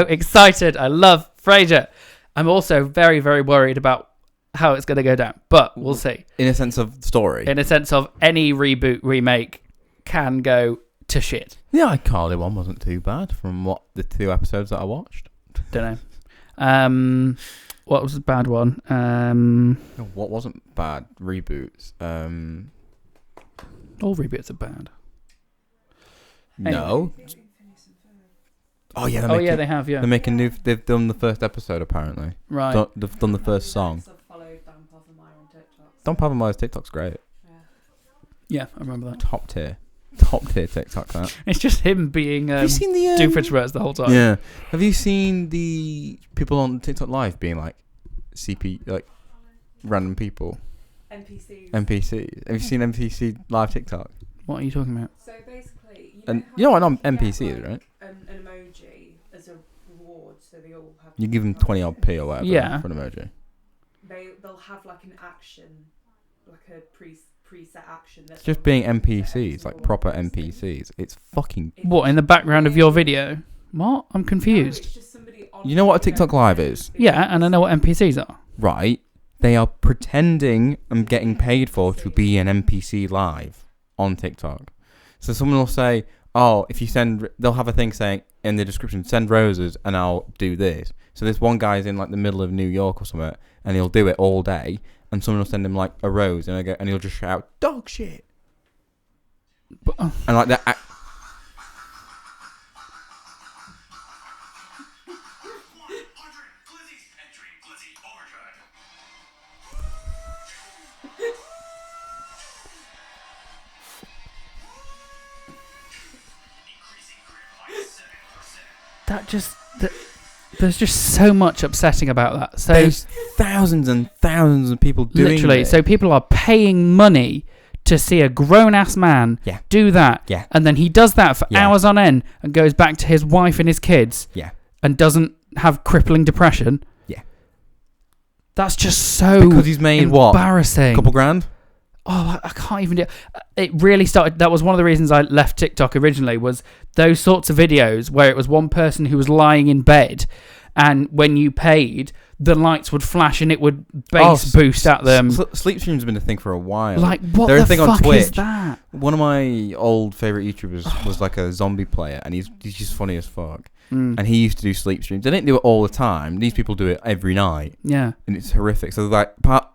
B: excited. I love Frasier. I'm also very, very worried about how it's going to go down, but we'll see.
A: In a sense of story.
B: In a sense of any reboot, remake can go to shit.
A: The iCarly one wasn't too bad from what the 2 episodes that I watched.
B: Don't know. What was the bad one?
A: What wasn't bad? Reboots.
B: All reboots are bad.
A: No. Oh yeah.
B: They have. Yeah.
A: They're making new. They've done the first episode apparently.
B: Right.
A: They've done the first song.
C: I've followed Dan Pavemire on TikTok.
A: Don Pavemeyer's TikTok's great.
B: Yeah, I remember that.
A: Top tier TikTok. That.
B: It's just him being
A: Have you seen the
B: Doofenshmirtz the whole time.
A: Yeah. Have you seen the people on TikTok Live being like CP, like random people?
C: NPCs.
A: NPCs. Have you seen NPC Live TikTok?
B: What are you talking about?
C: So basically,
A: And
C: how
A: you know what an
C: you can
A: NPC
C: get,
A: is, right?
C: An emoji as a reward, so they all have.
A: You give them 20 odd p or whatever
B: Yeah.
A: for an emoji.
C: They'll have like an action, like a preset action. That's
A: Just being NPCs, like proper NPCs. It's fucking.
B: What, in the background of your video? What? I'm confused.
C: It's just somebody on
A: You know what a TikTok Live is?
B: Yeah, and I know what NPCs are.
A: Right. They are pretending and getting paid for to be an NPC live on TikTok. So someone will say, oh, if you send, they'll have a thing saying in the description, send roses and I'll do this. So this one guy's in like the middle of New York or something and he'll do it all day and someone will send him like a rose and he'll just shout, dog shit. And like that.
B: There's just so much upsetting about that. So
A: There's thousands and thousands of people doing
B: literally,
A: this.
B: so people are paying money to see a grown-ass man
A: Yeah.
B: do that.
A: Yeah.
B: And then he does that for
A: Yeah.
B: hours on end and goes back to his wife and his kids
A: Yeah.
B: and doesn't have crippling depression.
A: Yeah.
B: That's just so
A: Because he's made what?
B: embarrassing.
A: A couple grand?
B: Oh, I can't even do it. It really started. That was one of the reasons I left TikTok originally, was those sorts of videos where it was one person who was lying in bed, and when you paid, the lights would flash and it would bass boost at them.
A: Sleep stream's been a thing for a while.
B: Like, what
A: They're a
B: the
A: thing on
B: fuck is
A: Twitch.
B: that?
A: One of my old favourite YouTubers was like a zombie player, and he's just funny as fuck. And he used to do sleep streams. They didn't do it all the time. These people do it every night,
B: Yeah.
A: and it's horrific. So like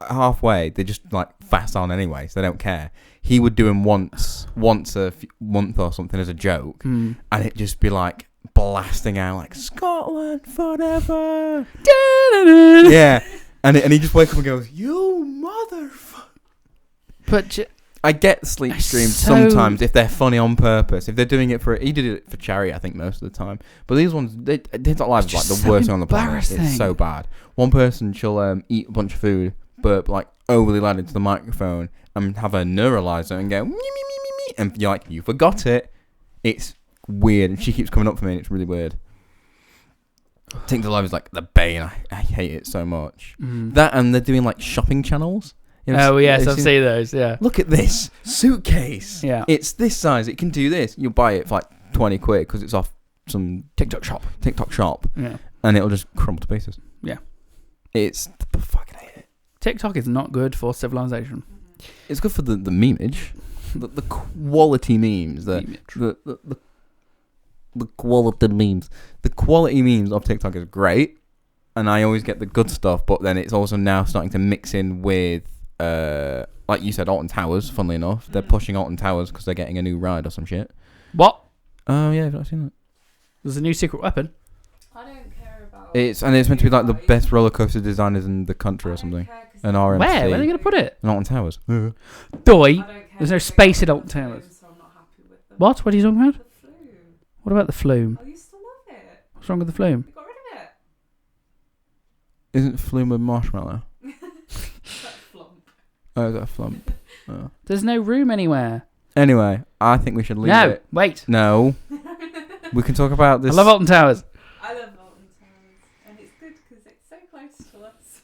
A: halfway, they just like fast on anyway, so they don't care. He would do them once a month or something as a joke, and it'd just be like blasting out like Scotland forever. Yeah, and he just wakes up and goes, "You motherfucker!"
B: But
A: I get sleep streams
B: so-
A: sometimes if they're funny on purpose. If they're doing it for, he did it for charity, I think most of the time. But these ones, TikTok Live is like the
B: so
A: worst thing on the planet.
B: embarrassing.
A: It's so bad. One person, she'll eat a bunch of food, burp like overly loud into the microphone, and have a neuralizer and go, "Me, me, me, me, me," and you're like, you forgot it. It's weird, and she keeps coming up for me, and it's really weird. TikTok Live is like the bane. I hate it so much. That, and they're doing like shopping channels. You know,
B: oh yes,
A: have
B: I've seen those. Yeah.
A: Look at this suitcase.
B: Yeah.
A: It's this size. It can do this. You'll buy it for like 20 quid because it's off some
B: TikTok shop. Yeah.
A: And it'll just crumble to pieces.
B: Yeah.
A: It's fucking hate it.
B: TikTok is not good for civilization.
A: It's good for the memeage, the quality memes, the quality memes. The quality memes of TikTok is great, and I always get the good stuff. But then it's also now starting to mix in with, like you said, Alton Towers. Funnily enough, they're pushing Alton Towers because they're getting a new ride or some shit.
B: What?
A: Oh yeah, I've not seen that.
B: There's a new secret weapon.
C: I don't care about.
A: It's meant to be like the best roller coaster designers in the country or something. An RMC.
B: Where are they going to put it?
A: An Alton Towers.
B: Doi. There's no space in Alton Towers.
C: So I'm not happy with them.
B: What? What are you talking about?
C: The flume.
B: What about the flume?
C: Oh, you still love it?
B: What's wrong with the flume?
C: You got rid of it?
A: Isn't flume a marshmallow?
C: That flump.
A: Oh, is that a flump? Oh.
B: There's no room anywhere.
A: Anyway, I think we should leave
B: No,
A: it.
B: wait.
A: No. We can talk about this.
B: I love Alton Towers.
C: I love Alton Towers, and it's good because it's so close to us.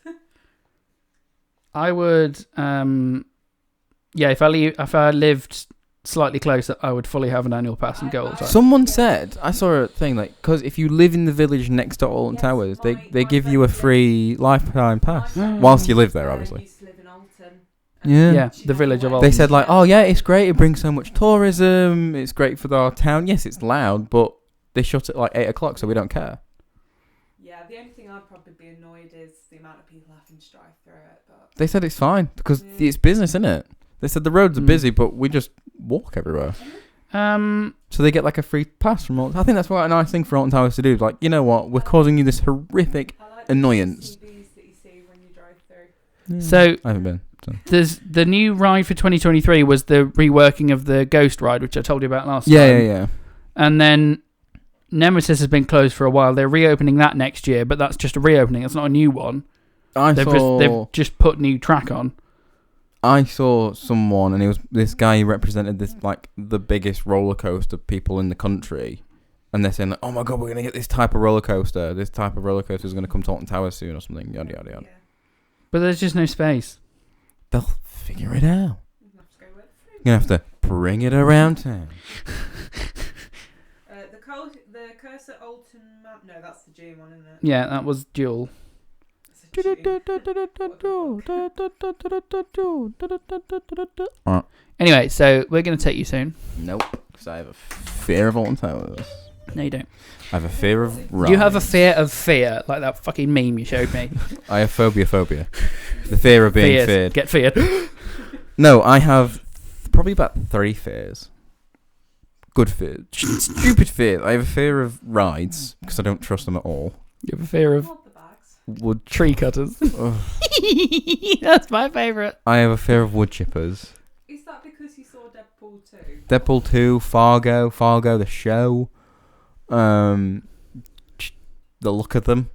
B: I would, if I lived slightly closer, I would fully have an annual pass and go all the time.
A: Someone said, I saw a thing, like, because if you live in the village next to Alton
C: Yes,
A: Towers,
C: my
A: they give you a
C: friend
A: free lifetime pass.
C: My friend
A: Whilst you live there, obviously.
C: used to live in Alton.
A: Yeah.
B: Yeah,
C: She
B: the
C: had
B: village of
C: a
B: Alton.
A: They said, like, oh, yeah, it's great. It brings so much tourism. It's great for our town. Yes, it's loud, but they shut at, like, 8 o'clock, so we don't care.
C: Yeah, the only thing I'd probably be annoyed is the amount of people having to drive through it. But
A: They said it's fine, because
C: Yeah.
A: it's business, isn't it? They said the roads are busy, but we just walk everywhere. So they get, like, a free pass from Alton. I think that's quite a nice thing for Alton Towers to do. Like, you know what? We're causing you this horrific...
C: I like
A: Annoyance.
C: the CBs that you see when you drive through.
B: So
A: I haven't been. So.
B: there's the new ride for 2023 was the reworking of the Ghost ride, which I told you about last time.
A: Yeah.
B: And then Nemesis has been closed for a while. They're reopening that next year, but that's just a reopening. It's not a new one. They've just put new track on.
A: I saw someone, and it was this guy who represented this, like, the biggest roller coaster people in the country. And they're saying, like, oh my God, we're going to get this type of roller coaster. This type of roller coaster is going to come to Alton Towers soon or something. Yada, yada, yada.
C: Yeah.
B: But there's just no space.
A: They'll figure it out.
C: You have to go with it.
A: You're going to have to bring it around town.
C: The Cursor Alton map. No, that's the June one, isn't it?
B: Yeah, that was dual.
C: It's a June.
B: Anyway, so we're going to take you soon.
A: Nope. Because I have a fear of Alton Towers.
B: No, you don't.
A: I have a fear of rides.
B: You have a fear of fear, like that fucking meme you showed me.
A: I have phobia. The fear of being feared.
B: Get feared.
A: No, I have probably about 3 fears. Good fear. Stupid fear. I have a fear of rides because I don't trust them at all.
B: You have a fear of
C: Hold the bags.
A: Wood.
B: tree cutters.
A: Ugh.
B: That's my favourite.
A: I have a fear of wood chippers.
C: Is that because you saw Deadpool 2?
A: Deadpool 2, Fargo the show. The look of them.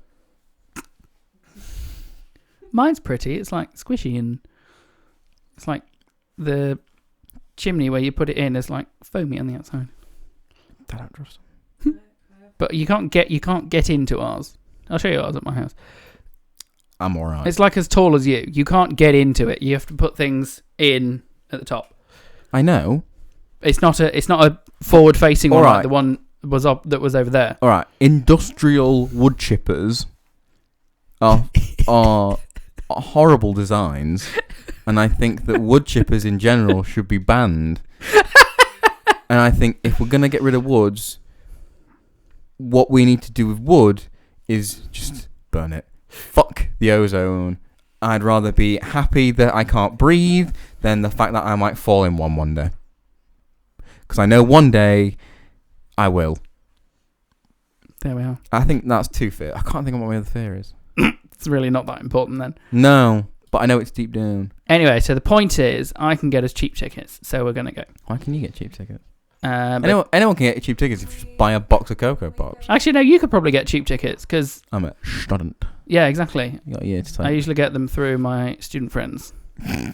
B: Mine's pretty. It's like squishy and it's like the chimney where you put it in is like foamy on the outside.
A: I don't trust them.
B: But you can't get into ours. I'll show you ours at my house.
A: I'm alright.
B: It's like as tall as you. You can't get into it. You have to put things in at the top.
A: I know.
B: It's not a forward facing one
A: Alright.
B: like the one that was over there.
A: Alright. Industrial wood chippers are horrible designs, and I think that wood chippers in general should be banned. And I think if we're gonna get rid of woods, what we need to do with wood is just burn it. Fuck the ozone. I'd rather be happy that I can't breathe than the fact that I might fall in one day. Because I know one day I will.
B: There we are.
A: I think that's too fair. I can't think of what my other fear is.
B: It's really not that important then.
A: No, but I know it's deep down.
B: Anyway, so the point is, I can get us cheap tickets, so we're gonna go.
A: Why can you get cheap tickets?
B: But
A: Anyone can get cheap tickets if you just buy a box of Cocoa Pops.
B: actually, no, you could probably get cheap tickets because
A: I'm a student.
B: yeah, exactly.
A: You got a year to
B: I
A: take.
B: usually get them through my student friends.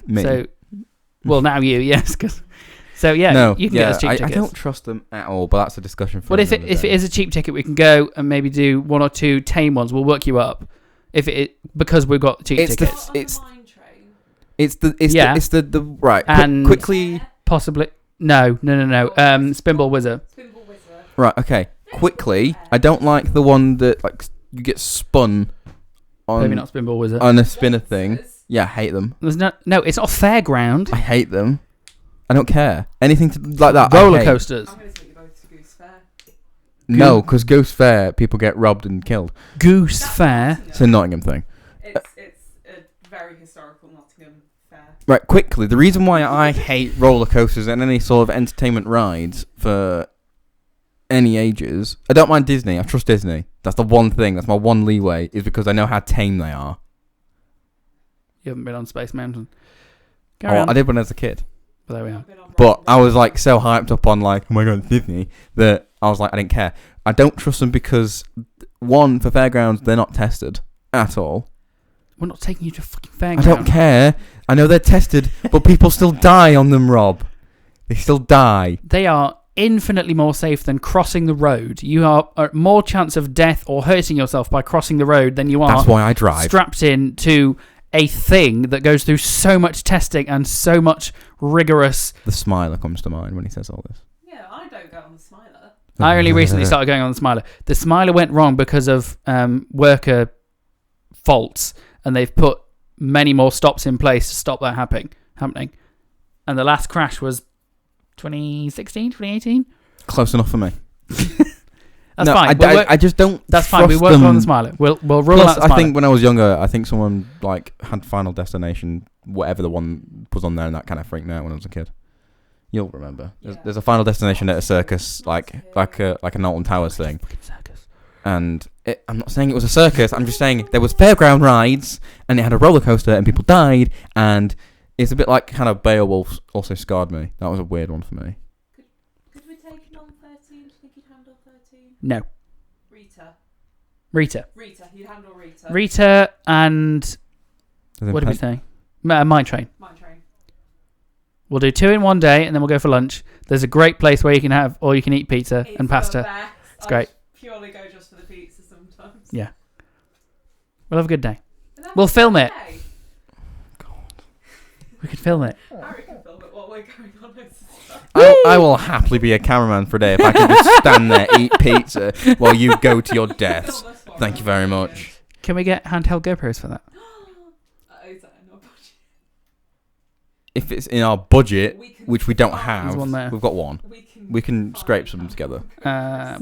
A: Me.
B: So, well, now you, yes, so yeah,
A: no,
B: you can get us cheap
A: I
B: tickets.
A: don't trust them at all, but that's a discussion for
B: Well, if
A: another
B: it
A: day.
B: is a cheap ticket, we can go and maybe do 1 or 2 tame ones. We'll work you up because we've got cheap
A: It's the
B: tickets.
C: On the
A: it's-
C: mine train.
A: It's the right.
B: And-
A: Quickly.
B: Possibly no. Spinball Wizard.
C: Spinball Wizard.
A: Right. Okay. Quickly. I don't like the one that like you get spun on
B: Maybe not Spinball Wizard.
A: on a spinner thing. Yeah, I hate them.
B: There's no, it's not a fairground.
A: I hate them. I don't care. Anything like that.
B: Roller coasters.
C: I'm going to take you both to Goose Fair.
A: No, because Goose Fair, people get robbed and killed.
B: Goose Fair.
A: It's a Nottingham thing.
C: It's a very historical Nottingham fair.
A: Right, quickly, the reason why I hate roller coasters and any sort of entertainment rides for any ages, I don't mind Disney. I trust Disney. That's the one thing. That's my one leeway, is because I know how tame they are.
B: You haven't been on Space Mountain.
A: I did when I was a kid.
B: But there we are.
A: But I was like so hyped up on like, oh my god, it's Disney, that I was like, I didn't care. I don't trust them because, one, for fairgrounds, they're not tested at all.
B: We're not taking you to a fucking
A: I
B: fairground.
A: don't care. I know they're tested, but people still die on them, Rob. They still die.
B: They are infinitely more safe than crossing the road. You are at more chance of death or hurting yourself by crossing the road than you are
A: That's why I drive.
B: strapped in to a thing that goes through so much testing and so much rigorous...
A: The Smiler comes to mind when he says all this.
C: Yeah, I don't go on the Smiler.
B: I only recently started going on the Smiler. The Smiler went wrong because of worker faults, and they've put many more stops in place to stop that happening. And the last crash was 2016, 2018?
A: Close enough for me.
B: That's fine.
A: I just don't.
B: That's fine. We
A: trust
B: won't go on
A: them.
B: the Smiler. We'll roll
A: Plus,
B: out the Smiler.
A: I think when I was younger, I think someone like had Final Destination, whatever the one was on there, and that kind of freaked me out when I was a kid. You'll remember. There's a Final Destination at a circus, like a Alton Towers thing.
B: Circus.
A: And I'm not saying it was a circus. I'm just saying there was fairground rides, and it had a roller coaster, and people died. And it's a bit like kind of Beowulf also scarred me. That was a weird one for me.
C: Could we take him on 13? Do you think he'd handle 13?
B: No.
C: Rita, you'd handle Rita.
B: Rita and... What did we say? Mine Train.
C: Mine Train.
B: We'll do 2 in one day, and then we'll go for lunch. There's a great place where you can have all you can eat pizza
C: It's
B: and pasta.
C: the best.
B: It's great.
C: I purely go just for the pizza sometimes.
B: Yeah. We'll have a good day.
C: And then
B: We'll film it.
C: okay.
B: We could film it.
C: Harry can film it while we're going on this stuff.
A: I will happily be a cameraman for a day if I can just stand there, eat pizza, while you go to your deaths.
C: Film this one.
A: Thank you very much.
B: Can we get handheld GoPros for that?
C: Is that in our budget?
A: If it's in our budget,
C: We can
A: which we don't
C: find-
A: have,
B: There's one there.
A: we've got one. We can scrape some together.
B: We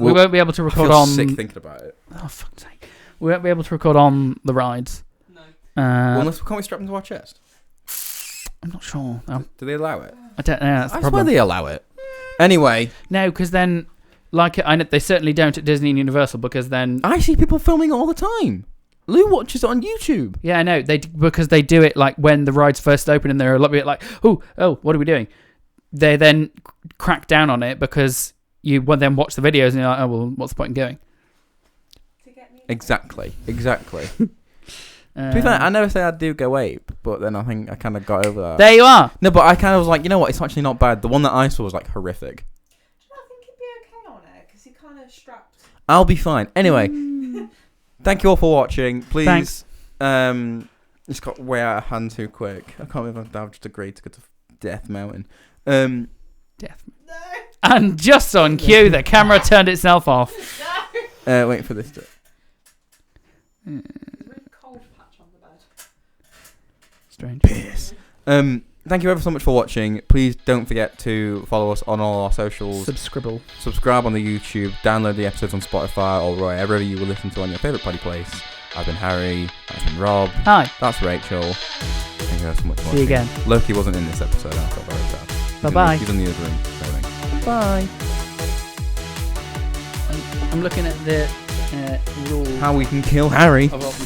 A: Well,
B: won't be able to
A: I
B: record
A: feel
B: on...
A: sick thinking about it.
B: Oh, fuck's sake. We won't be able to record on the rides.
C: No.
A: Well, unless can't we strap them to our chest?
B: I'm not sure. No,
A: Do they allow it?
B: I don't know. That's the
A: I swear
B: problem.
A: they allow it. Anyway,
B: No, because then... I know they certainly don't at Disney and Universal, because then...
A: I see people filming it all the time. Lou watches it on YouTube.
B: Yeah, I know. Because they do it like when the rides first open, and they're a little bit like, oh, what are we doing? They then crack down on it because you then watch the videos and you're like, oh, well, what's the point in going?
C: To get me
A: Exactly. To be fair, I never said I'd do Go Ape, but then I think I kind of got over that.
B: There you are.
A: No, but I kind of was like, you know what? It's actually not bad. The one that I saw was like horrific.
C: I think he'd be okay on it because he kind of strapped.
A: I'll be fine. Anyway, thank you all for watching. Please,
B: Thanks.
A: It's got way out of hand too quick. I can't believe I've just agreed to go to Death Mountain.
B: Death. And just on cue, the camera turned itself off.
A: Wait for this to...
C: There's a really cold patch on the bed.
B: Strange.
A: Piss. Thank you ever so much for watching. Please don't forget to follow us on all our socials.
B: Subscribble.
A: Subscribe on the YouTube. Download the episodes on Spotify or wherever you will listen to on your favourite party place. I've been Harry. That's been Rob.
B: Hi.
A: That's Rachel. Thank you ever so much for
B: See you
A: watching.
B: again.
A: Loki wasn't in this episode. I felt very sad.
B: Bye-bye.
A: He's in the other room.
B: Bye. I'm looking at the rules.
A: How we can kill Harry.
B: of what we